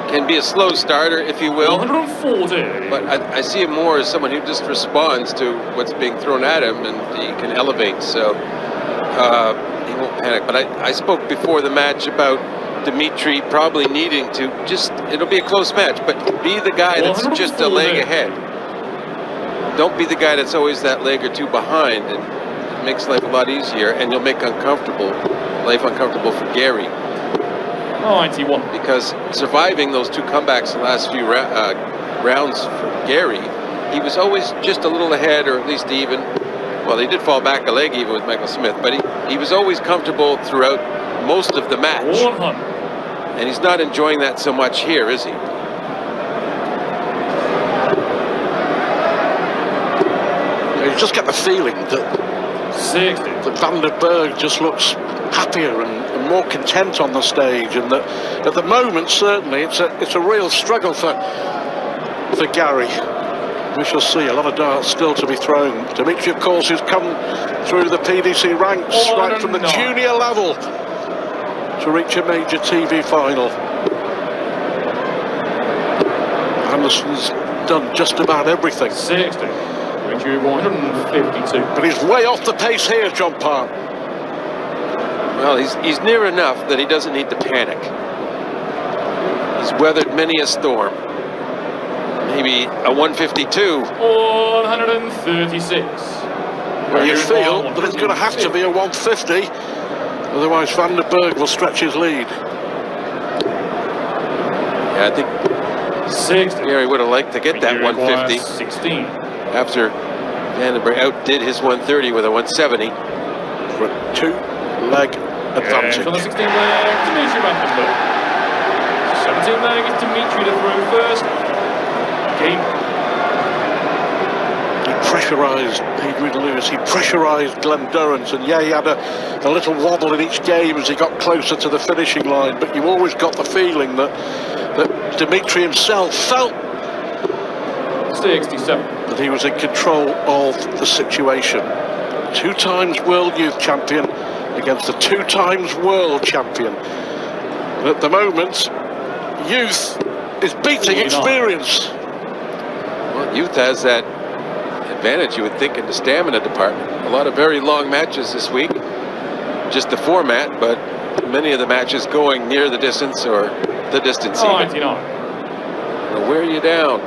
[SPEAKER 5] can be a slow starter, if you will.
[SPEAKER 3] 140.
[SPEAKER 5] But I see him more as someone who just responds to what's being thrown at him, and he can elevate, so he won't panic. But I spoke before the match about Dimitri probably needing to just, it'll be a close match, but be the guy that's just a leg ahead. Don't be the guy that's always that leg or two behind, and it makes life a lot easier, and you'll make life uncomfortable for Gary.
[SPEAKER 3] 91.
[SPEAKER 5] Because surviving those two comebacks the last few rounds for Gary, he was always just a little ahead, or at least even. Well, he did fall back a leg even with Michael Smith, but he was always comfortable throughout most of the match.
[SPEAKER 3] 100.
[SPEAKER 5] And he's not enjoying that so much here, is he?
[SPEAKER 4] You just get the feeling that
[SPEAKER 3] 60.
[SPEAKER 4] that Van den Bergh just looks happier and more content on the stage, and that at the moment certainly it's a real struggle for Gary. We shall see a lot of darts still to be thrown. Dimitri, of course, has come through the PDC ranks right from the junior level to reach a major TV final. Anderson's done just about everything.
[SPEAKER 3] 60. 152.
[SPEAKER 4] But he's way off the pace here, John Park.
[SPEAKER 5] Well, he's near enough that he doesn't need to panic. He's weathered many a storm. Maybe a 152.
[SPEAKER 3] 136.
[SPEAKER 4] Well, you feel that it's going to have to be a 150. Otherwise, Van den Bergh will stretch his lead.
[SPEAKER 5] Yeah, I think
[SPEAKER 3] 60.
[SPEAKER 5] Gary would have liked to get that 150.
[SPEAKER 3] 16.
[SPEAKER 5] After Van den Bergh outdid his 130 with a 170.
[SPEAKER 4] For a two-leg advantage.
[SPEAKER 3] On the 16th leg, Dimitri van den Bergh. 17th leg is Dimitri to throw first. Game.
[SPEAKER 4] He pressurised Adrian Lewis, he pressurised Glenn Durrant, and yeah, he had a little wobble in each game as he got closer to the finishing line, but you always got the feeling that Dimitri himself felt
[SPEAKER 3] 67.
[SPEAKER 4] that he was in control of the situation. 2 times World Youth Champion against a 2 times World Champion. And at the moment, youth is beating experience.
[SPEAKER 5] Well, youth has that advantage, you would think, in the stamina department. A lot of very long matches this week. Just the format, but many of the matches going near the distance or the distance even.
[SPEAKER 3] 99.
[SPEAKER 5] It'll wear you down.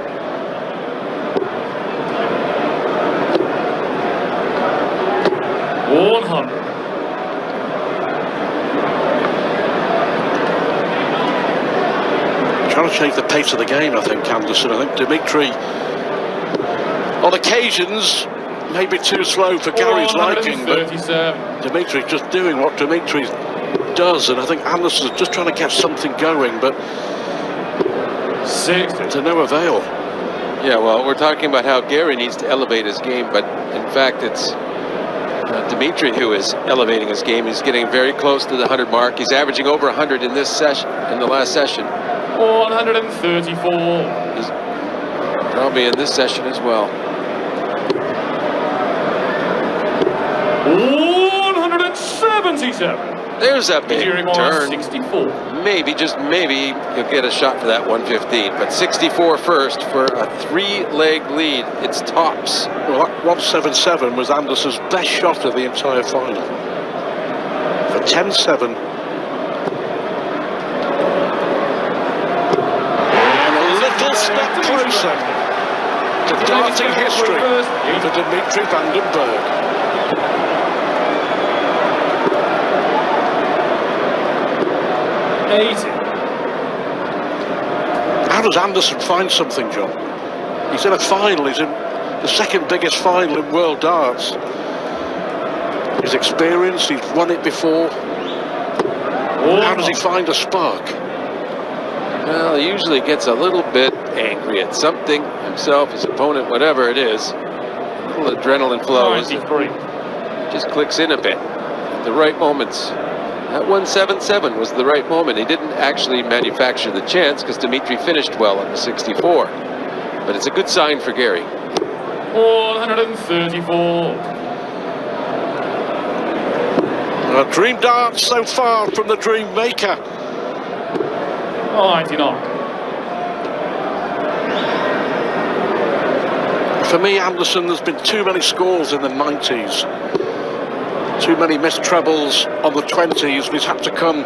[SPEAKER 4] Trying to change the pace of the game, I think, Anderson. I think Dimitri, on occasions, maybe too slow for Gary's liking, but Dimitri's just doing what Dimitri does, and I think Anderson's just trying to get something going, but
[SPEAKER 3] 60
[SPEAKER 4] to no avail.
[SPEAKER 5] Yeah, well, we're talking about how Gary needs to elevate his game, but in fact, it's Dimitri who is elevating his game. He's getting very close to the 100 mark. He's averaging over 100 in this session, in the last session.
[SPEAKER 3] 134.
[SPEAKER 5] He's probably in this session as well.
[SPEAKER 3] 177.
[SPEAKER 5] There's a big turn.
[SPEAKER 3] 64.
[SPEAKER 5] Maybe, just maybe, he'll get a shot for that 115. But 64 first for a 3-leg lead. It's tops.
[SPEAKER 4] Well, that 177 was Anderson's best shot of the entire final. For 10-7. And a little step closer to darting history for Dimitri van den Bergh. How does Anderson find something, John? He's in a final, he's in the 2nd biggest final in world darts. He's experienced, he's won it before. How does he find a spark?
[SPEAKER 5] Well, he usually gets a little bit angry at something, himself, his opponent, whatever it is. A little adrenaline flows. Just clicks in a bit at the right moments. That 177 was the right moment. He didn't actually manufacture the chance because Dimitri finished well on the 64. But it's a good sign for Gary.
[SPEAKER 3] 134.
[SPEAKER 4] A dream dart so far from the dream maker.
[SPEAKER 3] 99.
[SPEAKER 4] For me, Anderson, there's been too many scores in the 90s. Too many missed trebles on the 20s. He's had to come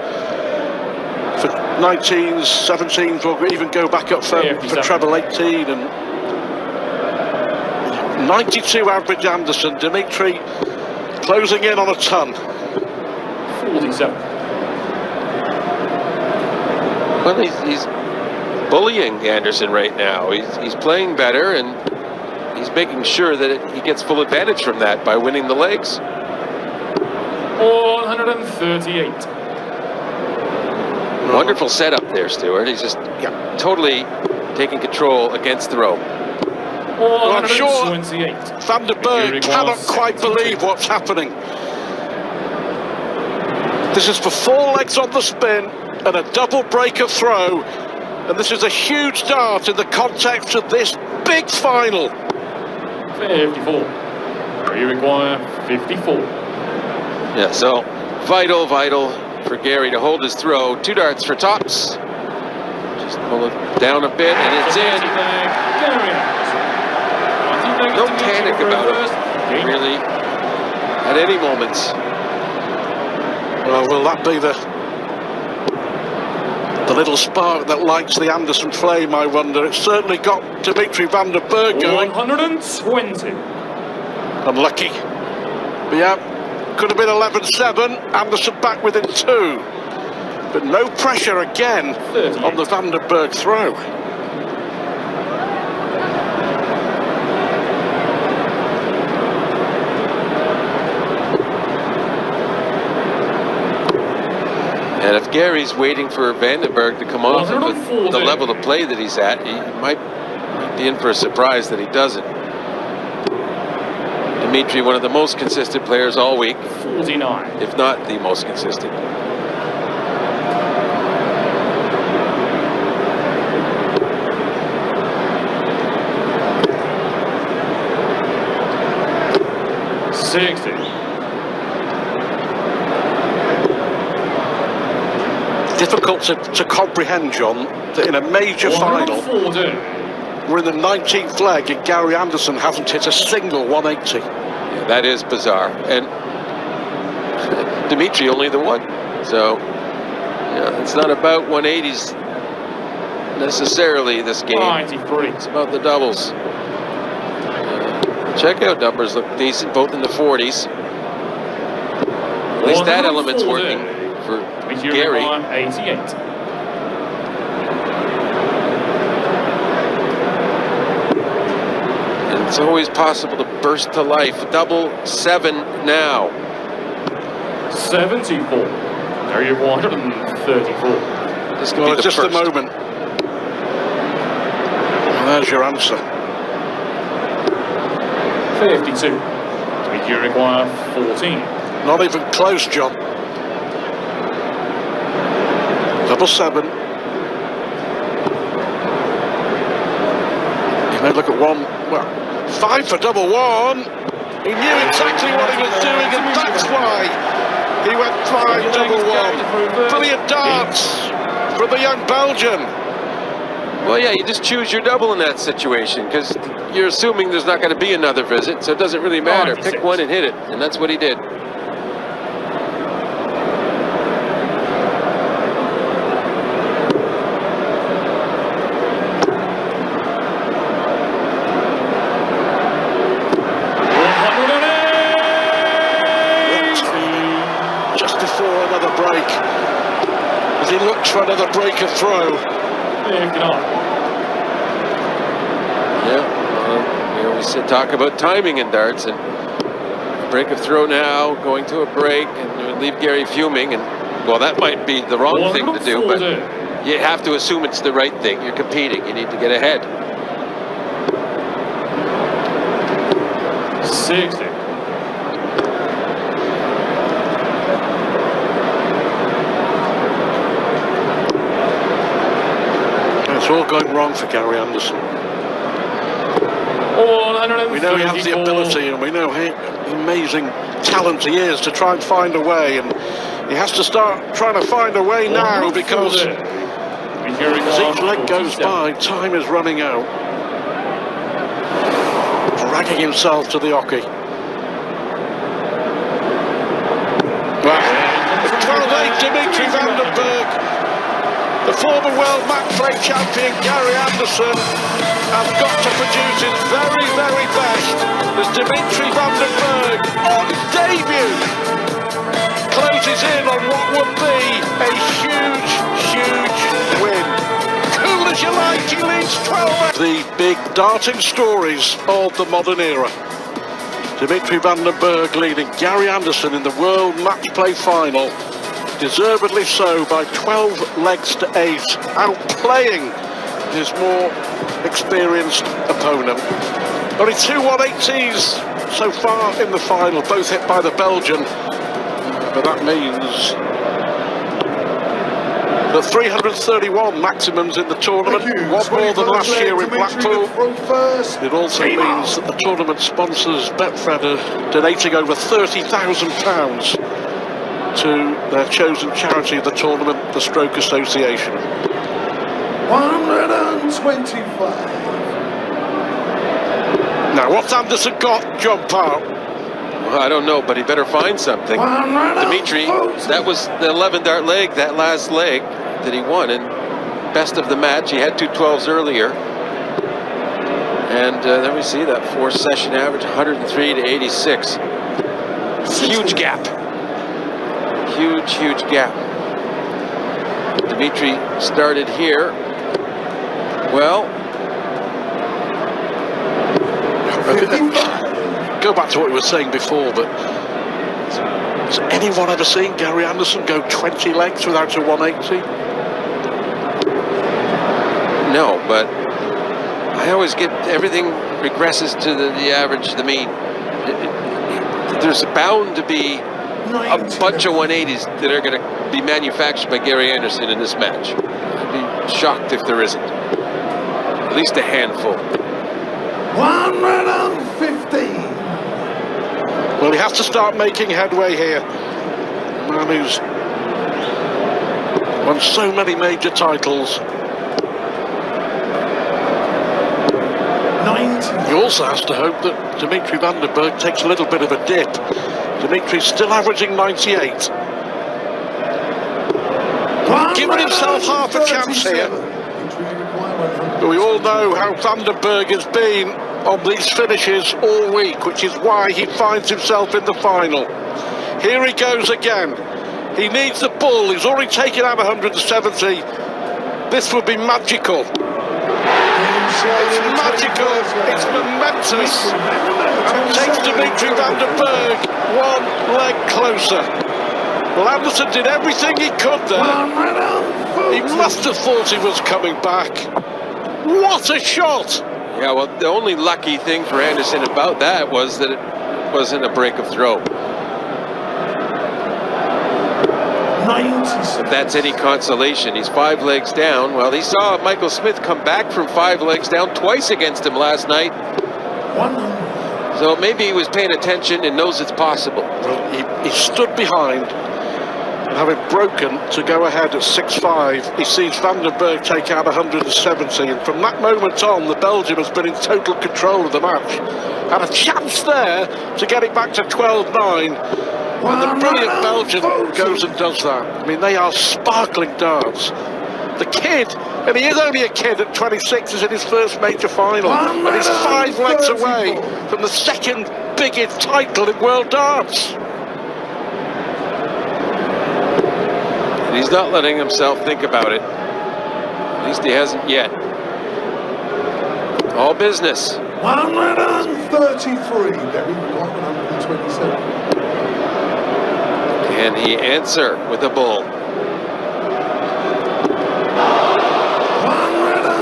[SPEAKER 4] for 19s, 17s, or even go back up for treble 18. And 92 average Anderson. Dimitri closing in on a ton.
[SPEAKER 3] 47.
[SPEAKER 5] Well, he's bullying Anderson right now. He's playing better, and he's making sure that he gets full advantage from that by winning the legs.
[SPEAKER 3] 138.
[SPEAKER 5] Wonderful setup there, Stuart. He's just totally taking control against the rope.
[SPEAKER 4] Well, I'm sure Van den Bergh cannot quite believe what's happening. This is for 4 legs on the spin and a double breaker throw, and this is a huge dart in the context of this big final.
[SPEAKER 3] 54. You require 54.
[SPEAKER 5] Yeah, so vital for Gary to hold his throw. 2 darts for tops. Just pull it down a bit and it's in. No panic about it, really, at any moment.
[SPEAKER 4] Well, will that be the little spark that lights the Anderson flame, I wonder? It's certainly got Dimitri van den Bergh going.
[SPEAKER 3] 120.
[SPEAKER 4] Unlucky. But yeah, could have been 11-7. Anderson back within 2. But no pressure again
[SPEAKER 3] 38.
[SPEAKER 4] on the van den Bergh throw.
[SPEAKER 5] And if Gary's waiting for Vandenberg to come off of the level of play that he's at, he might be in for a surprise that he doesn't. Dimitri, one of the most consistent players all week.
[SPEAKER 3] 49.
[SPEAKER 5] If not the most consistent.
[SPEAKER 4] Difficult to comprehend, John, that in a major final, we're in the 19th leg and Gary Anderson hasn't hit a single 180.
[SPEAKER 5] Yeah, that is bizarre. And Dimitri only the one. So, yeah, it's not about 180s necessarily this game.
[SPEAKER 3] 93.
[SPEAKER 5] It's about the doubles. Checkout numbers look decent, both in the 40s. At least that element's working for Gary.
[SPEAKER 3] 88.
[SPEAKER 5] And it's always possible to burst to life. Double 7 now.
[SPEAKER 3] 74. There you go, 134.
[SPEAKER 5] This could be the
[SPEAKER 4] just
[SPEAKER 5] first.
[SPEAKER 4] a moment. And there's your answer.
[SPEAKER 3] 52. You require 14.
[SPEAKER 4] Not even close, John. Double 7. You may look at 1. Well, 5 for double 1. He knew exactly what he was doing, and that's why he went 5 double 1. Brilliant darts from the young Belgian.
[SPEAKER 5] Well, yeah, you just choose your double in that situation because you're assuming there's not going to be another visit, so it doesn't really matter. Pick one and hit it, and that's what he did.
[SPEAKER 4] Just before another break, as he looks for another breaker throw.
[SPEAKER 5] Yeah, we always talk about timing in darts, and break of throw now, going to a break, and leave Gary fuming, and well, that might be the wrong thing to do, but you have to assume it's the right thing. You're competing, you need to get ahead.
[SPEAKER 3] 60.
[SPEAKER 4] It's all going wrong for Gary Anderson. We know he has the ability, and we know how amazing talent he is to try and find a way, and he has to start trying to find a way now because as each leg goes by, time is running out. Dragging himself to the hockey. Well, 12-8 Dimitri Vandenberg. The former world Matchplay champion Gary Anderson has got to produce his very, very best as Dimitri Vandenberg on debut closes in on what would be a huge, huge win. Cool as you like, he leads 12. The big darting stories of the modern era. Dimitri Vandenberg leading Gary Anderson in the World Matchplay final. Deservedly so by 12 legs to 8, outplaying his more experienced opponent. Only 2 180s so far in the final, both hit by the Belgian, but that means the 331 maximums in the tournament, one more than last year in Blackpool. It also means that the tournament sponsors Betfred are donating over £30,000 to their chosen charity of the tournament, the Stroke Association.
[SPEAKER 6] 125.
[SPEAKER 4] Now, what's Anderson got, John Park?
[SPEAKER 5] Well, I don't know, but he better find something. Dimitri, that was the 11 dart leg, that last leg that he won, and best of the match. He had 2 12s earlier. And then we see that 4-session average, 103 to 86. Huge gap. Huge, huge gap. Dimitri started here. Well,
[SPEAKER 4] go back to what we were saying before, but Has anyone ever seen Gary Anderson go 20 legs without a 180?
[SPEAKER 5] No, but I always get everything regresses to the average, the mean. There's bound to be a bunch of 180s that are going to be manufactured by Gary Anderson in this match. I'd be shocked if there isn't. At least a handful.
[SPEAKER 6] 115.
[SPEAKER 4] Well, he has to start making headway here. A man who's won so many major titles.
[SPEAKER 6] 90.
[SPEAKER 4] He also has to hope that Dimitri van den Bergh takes a little bit of a dip. Dimitri's still averaging 98. Giving himself half a chance here. But we all know how van den Bergh has been on these finishes all week, which is why he finds himself in the final. Here he goes again. He needs the bull. He's already taken out 170. This would be magical. It's magical. It's momentous. And it takes Dimitri van den Bergh one leg closer. Well, Anderson did everything he could there. He must have thought he was coming back. What a shot!
[SPEAKER 5] Yeah, well, the only lucky thing for Anderson about that was that it wasn't a break of throw. If that's any consolation, he's 5 legs down. Well, he saw Michael Smith come back from 5 legs down twice against him last night. So maybe he was paying attention and knows it's possible.
[SPEAKER 4] Well, he stood behind, and having broken to go ahead at 6-5, he sees van den Bergh take out 170, and from that moment on, the Belgian has been in total control of the match. Had a chance there to get it back to 12-9, and the brilliant Belgian goes and does that. I mean, they are sparkling darts. The kid, and he is only a kid at 26, is in his first major final, and he's 5 legs away from the second biggest title in world darts.
[SPEAKER 5] And he's not letting himself think about it. At least he hasn't yet. All business.
[SPEAKER 6] 133. Very 127.
[SPEAKER 5] Can he answer with a bull?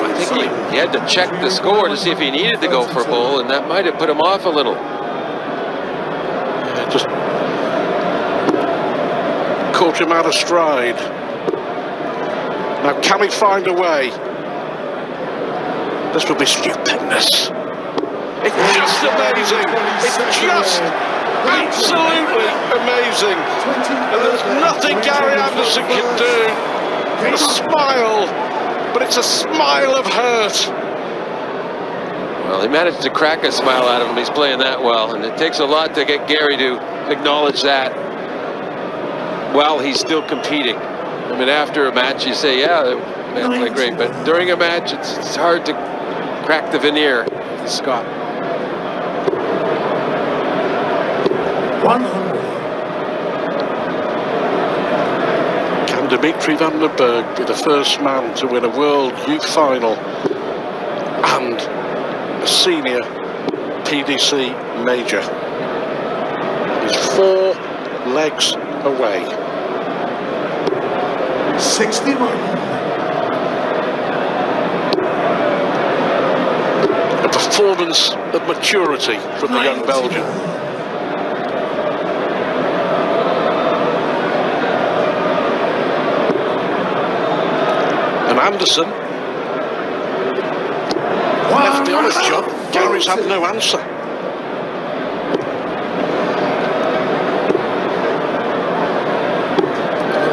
[SPEAKER 5] I think he had to check the score to see if he needed to go for a bull, and that might have put him off a little.
[SPEAKER 4] Yeah, just caught him out of stride. Now, can he find a way? This would be stupendous. It's just amazing. It's just absolutely amazing. And there's nothing Gary Anderson can do. A smile, but it's a smile of hurt.
[SPEAKER 5] Well, he managed to crack a smile out of him. He's playing that well, and it takes a lot to get Gary to acknowledge that while he's still competing. I mean, after a match, you say, yeah, they play great, but during a match, it's hard to crack the veneer, Scott.
[SPEAKER 6] 100.
[SPEAKER 4] Can Dimitri van den Bergh be the first man to win a World Youth Final and a senior PDC Major? He's 4 legs away.
[SPEAKER 6] 61.
[SPEAKER 4] A performance of maturity from the young Belgian. And Anderson, let's be honest, John, Gary's had no answer.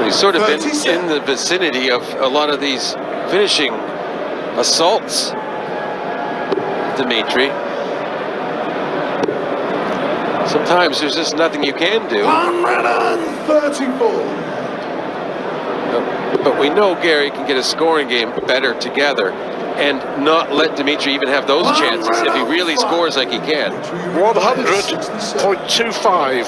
[SPEAKER 5] He's sort of been in the vicinity of a lot of these finishing assaults, Dimitri. Sometimes there's just nothing you can do.
[SPEAKER 6] 134.
[SPEAKER 5] But we know Gary can get a scoring game better together and not let Dimitri even have those chances if he really scores like he can.
[SPEAKER 4] 100.25.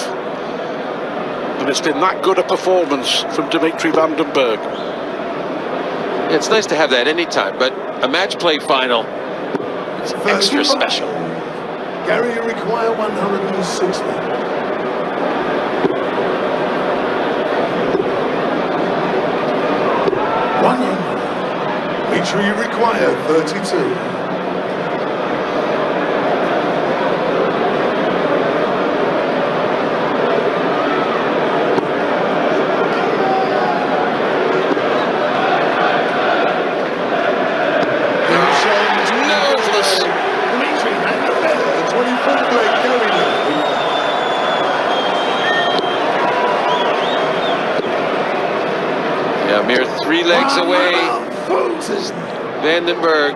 [SPEAKER 4] And it's been that good a performance from Dimitri van den Bergh.
[SPEAKER 5] It's nice to have that anytime, but a match play final, it's extra special.
[SPEAKER 6] Gary, you require 160. Dimitri require 32.
[SPEAKER 5] Yeah, mere 3 legs away. Bergh.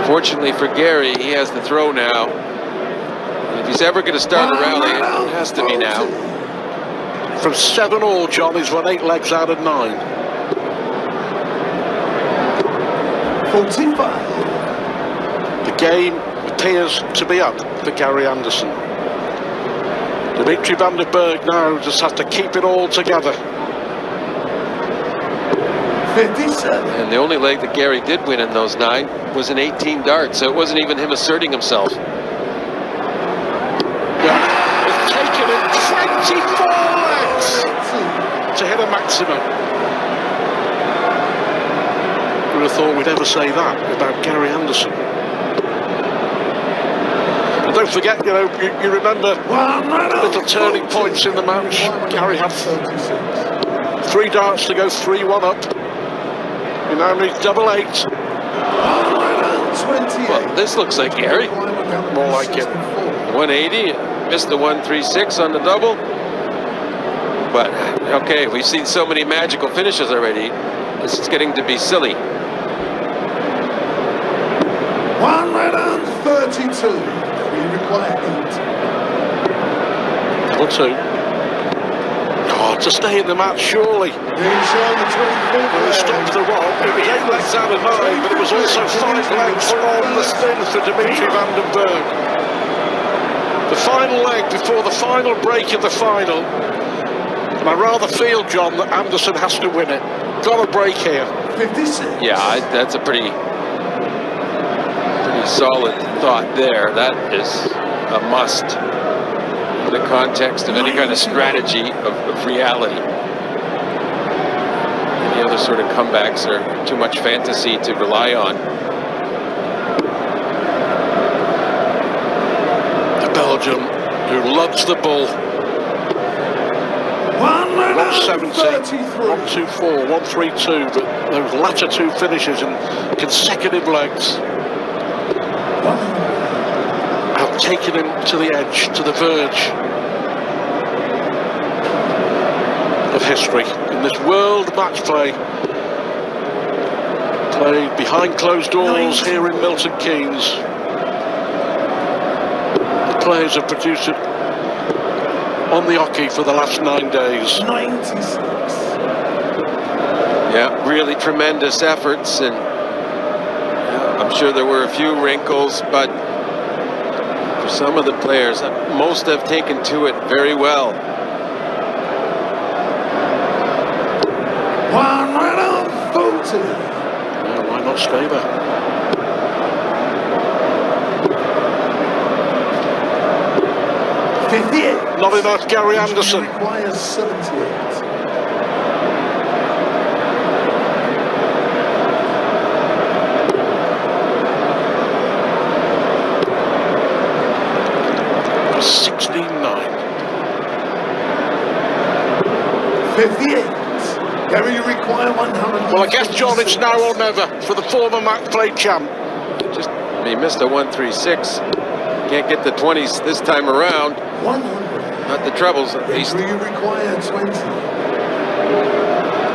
[SPEAKER 5] Fortunately for Gary, he has the throw now. And if he's ever going to start a rally, it has to be now.
[SPEAKER 4] From 7-all, John, he's run 8 legs out of 9.
[SPEAKER 6] 45.
[SPEAKER 4] The game appears to be up for Gary Anderson. Dimitri van Bergh now just has to keep it all together.
[SPEAKER 6] 57.
[SPEAKER 5] And the only leg that Gary did win in those 9 was an 18 dart, so it wasn't even him asserting himself.
[SPEAKER 4] Yeah, it's taken him 24 legs to hit a maximum. Who would have thought we'd ever say that about Gary Anderson? And don't forget, you know, you remember little turning points in the match. Gary had 3 darts to go 3-1 up. He now needs double 8.
[SPEAKER 5] Well, this looks like Gary.
[SPEAKER 4] More like it.
[SPEAKER 5] 180, missed the 136 on the double. But, okay, we've seen so many magical finishes already. This is getting to be silly.
[SPEAKER 6] 132. We require 8.
[SPEAKER 4] Or 2. Oh, to stay in the match, surely. When he stopped the rock, it was 8 legs out of 9, but it was also 5 legs on the spin for Dimitri van Bergh. The final leg before the final break of the final. And I rather feel, John, that Anderson has to win it. Got a break here.
[SPEAKER 6] 56.
[SPEAKER 5] Yeah, that's a pretty solid thought there. That is a must in the context of any kind of strategy of reality. Any other sort of comebacks are too much fantasy to rely on.
[SPEAKER 4] The Belgian who loves the bull. 170, 124, 132, but those latter 2 finishes in consecutive legs have taken him to the edge, to the verge of history in this world match play, played behind closed doors here in Milton Keynes. The players have produced it on the hockey for the last 9 days.
[SPEAKER 6] 96.
[SPEAKER 5] Yeah, really tremendous efforts, and I'm sure there were a few wrinkles, but for some of the players, most have taken to it very well.
[SPEAKER 6] 140.
[SPEAKER 4] Yeah, why not Staber? Not enough, Gary Anderson.
[SPEAKER 6] Requires 78.
[SPEAKER 4] For 69.
[SPEAKER 6] 58. Gary, you require 100.
[SPEAKER 4] Well, I guess, John, it's now or never for the former Matchplay champ.
[SPEAKER 5] He missed a 136. Can't get the 20s this time around.
[SPEAKER 6] 100.
[SPEAKER 5] Not the trebles, at least.
[SPEAKER 6] Gary, you require 20.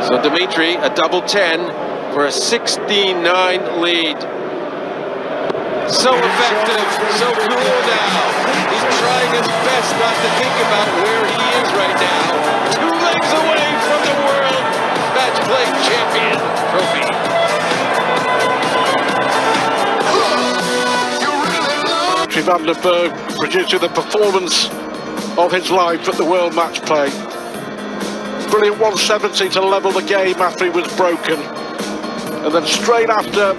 [SPEAKER 5] So Dimitri, a double 10 for a 69 lead. So effective, so cool now. He's trying his best not to think about where he is right now. 2 legs away from the World Matchplay Champion trophy.
[SPEAKER 4] Dimitri van Bergh producing the performance of his life at the World Matchplay. Brilliant 170 to level the game after he was broken. And then straight after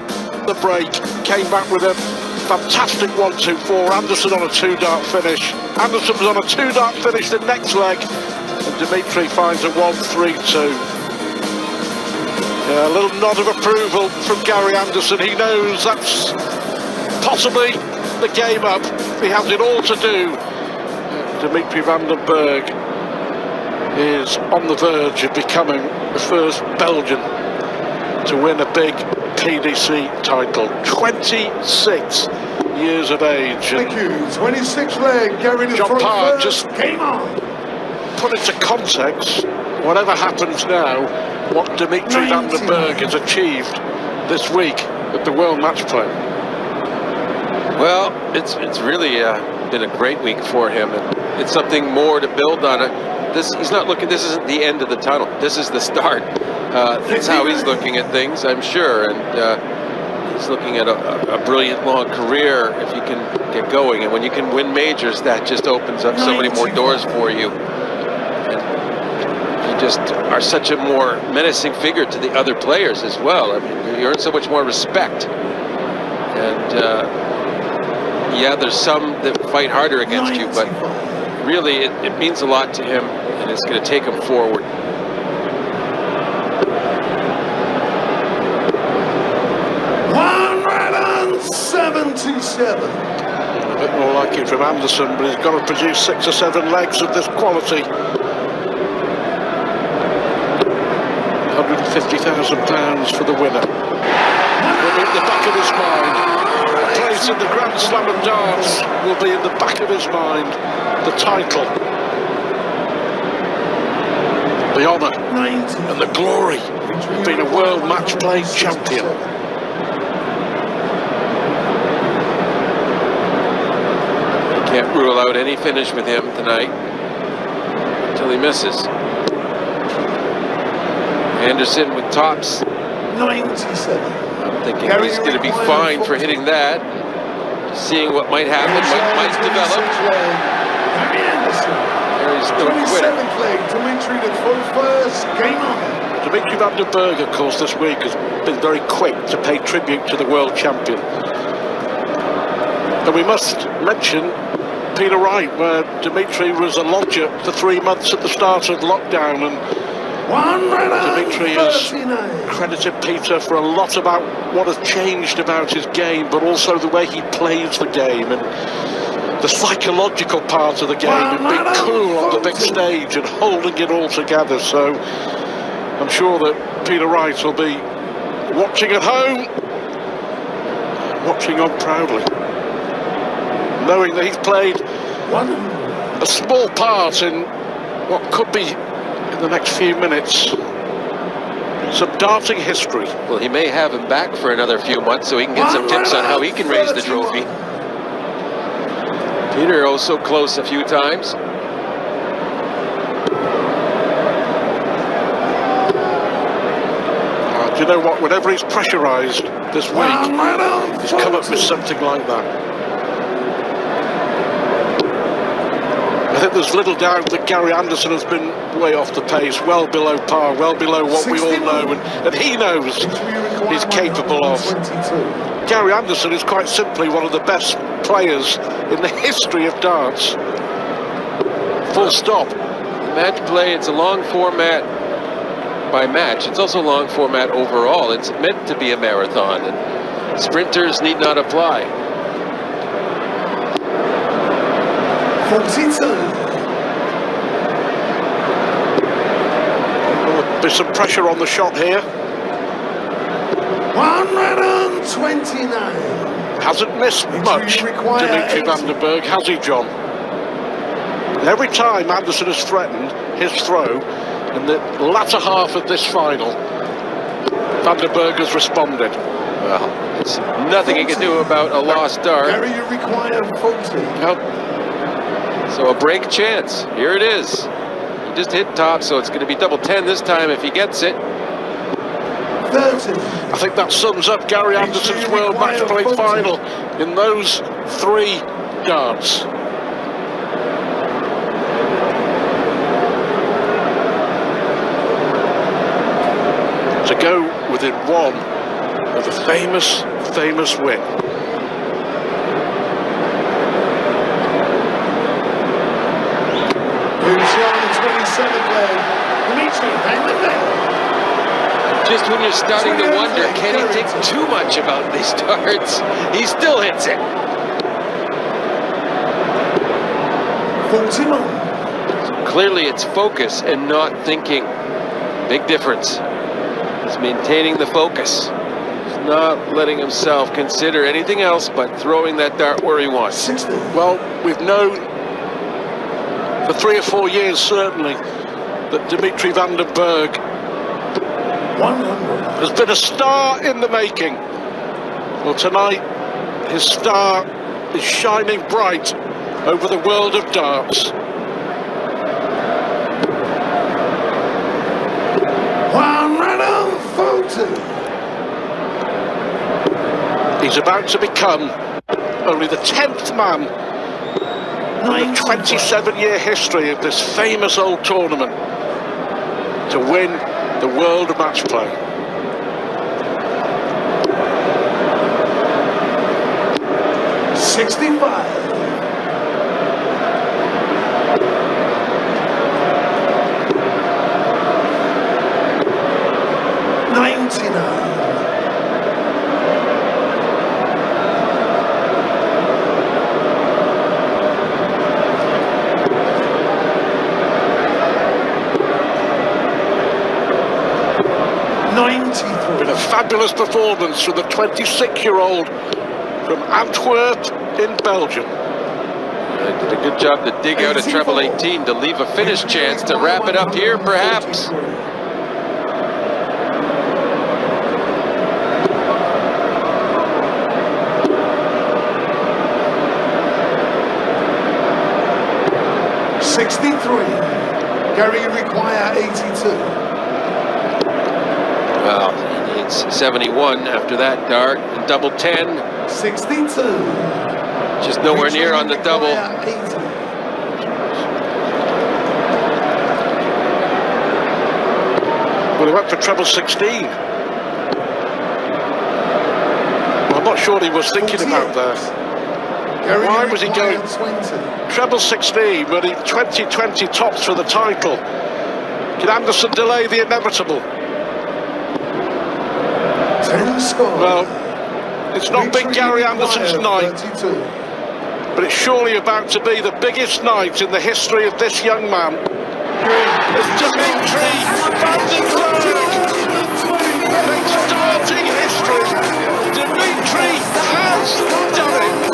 [SPEAKER 4] the break, came back with a fantastic 1-2-4. Anderson on a 2-dart finish. Anderson was on a 2-dart finish the next leg. And Dimitri finds a 1-3-2. Yeah, a little nod of approval from Gary Anderson. He knows that's possibly the game up. He has it all to do. Dimitri van den Bergh is on the verge of becoming the first Belgian to win a big PDC title. 26 years of age.
[SPEAKER 6] Thank you. 26 leg. Gary the
[SPEAKER 4] John
[SPEAKER 6] front
[SPEAKER 4] Parr
[SPEAKER 6] first.
[SPEAKER 4] just
[SPEAKER 6] Game on.
[SPEAKER 4] put into context, whatever happens now, what Dimitri van den Bergh has achieved this week at the World Matchplay.
[SPEAKER 5] Well, it's really been a great week for him, and it's something more to build on it. He's not looking. This isn't the end of the tunnel. This is the start. That's how he's looking at things, I'm sure, and he's looking at a brilliant long career if you can get going. And when you can win majors, that just opens up so many more doors for you. And you just are such a more menacing figure to the other players as well. I mean, you earn so much more respect. And yeah, there's some that fight harder against you, but really it means a lot to him, and it's going to take him forward.
[SPEAKER 6] 177.
[SPEAKER 4] A bit more like it from Anderson, but he's got to produce 6 or 7 legs of this quality. £150,000 for the winner. Will be in the back of his mind. A place in the Grand Slam of darts will be in the back of his mind. The title, the honour, and the glory of being a World Matchplay champion.
[SPEAKER 5] Can't rule out any finish with him tonight until he misses. Anderson with tops.
[SPEAKER 6] 97.
[SPEAKER 5] I'm thinking he's going to be fine for hitting that. Seeing what might happen, what might develop. Gary's no quitter.
[SPEAKER 6] 27th leg. Dimitri the front first. Game on.
[SPEAKER 4] Dimitri van den Bergh, of course, this week has been very quick to pay tribute to the world champion. And we must mention Peter Wright, where Dimitri was a lodger for 3 months at the start of lockdown, and Dimitri has credited Peter for a lot about what has changed about his game, but also the way he plays the game and the psychological part of the game, and being cool on the big stage and holding it all together. So I'm sure that Peter Wright will be watching at home, watching on proudly, knowing that he's played a small part in what could be, in the next few minutes, some darting history.
[SPEAKER 5] Well, he may have him back for another few months so he can get some tips on how he can raise the trophy. Peter also close a few times.
[SPEAKER 4] Do you know what? Whenever he's pressurised this week, he's come up with something like that. I think there's little doubt that Gary Anderson has been way off the pace, well below par, well below what we all know, and he knows he's capable of. Gary Anderson is quite simply one of the best players in the history of darts. Full stop.
[SPEAKER 5] Match play, it's a long format by match. It's also a long format overall. It's meant to be a marathon, and sprinters need not apply.
[SPEAKER 6] 42.
[SPEAKER 4] There's some pressure on the shot here.
[SPEAKER 6] 129.
[SPEAKER 4] Hasn't missed much, Dimitri van den Bergh, has he, John? And every time Anderson has threatened his throw in the latter half of this final, van den Bergh has responded.
[SPEAKER 5] Well, it's nothing he can do about a lost dart.
[SPEAKER 6] Gary, you require 40.
[SPEAKER 4] Nope.
[SPEAKER 5] So a break chance. Here it is. He just hit top, so it's going to be double 10 this time if he gets it.
[SPEAKER 6] 30.
[SPEAKER 4] I think that sums up Gary Anderson's World Matchplay final in those 3 darts. To go within 1 of a famous win.
[SPEAKER 6] Who's 27th leg. Dimitri, hang the bell.
[SPEAKER 5] Just when you're starting to wonder, can he think too much about these darts? He still hits it.
[SPEAKER 6] 49.
[SPEAKER 5] Clearly it's focus and not thinking. Big difference. He's maintaining the focus. He's not letting himself consider anything else but throwing that dart where he wants.
[SPEAKER 6] 60.
[SPEAKER 4] Well, we've known for 3 or 4 years certainly that Dimitri van den Bergh
[SPEAKER 6] 100.
[SPEAKER 4] has been a star in the making. Well, tonight his star is shining bright over the world of darts.
[SPEAKER 6] 140.
[SPEAKER 4] He's about to become only the 10th man in the 27-year history of this famous old tournament to win the world of match play. Been a fabulous performance from the 26-year-old from Antwerp in Belgium.
[SPEAKER 5] Did a good job to dig out a treble 18 to leave a finish chance to wrap it up here, perhaps.
[SPEAKER 6] Gary require 82.
[SPEAKER 5] Well, he needs 71 after that dart and double 10.
[SPEAKER 6] 62.
[SPEAKER 5] Just nowhere near on the double.
[SPEAKER 6] 80.
[SPEAKER 4] Well, he went for treble 16. Well, I'm not sure he was thinking about that. Why was he going
[SPEAKER 6] 20.
[SPEAKER 4] treble 16 when he 2020 tops for the title? Can Anderson delay the inevitable?
[SPEAKER 6] 10 score.
[SPEAKER 4] Well, it's not big Gary Anderson's night,
[SPEAKER 6] 32.
[SPEAKER 4] but it's surely about to be the biggest night in the history of this young man. It's Dimitri van den Bergh, starting history. Dimitri has done it.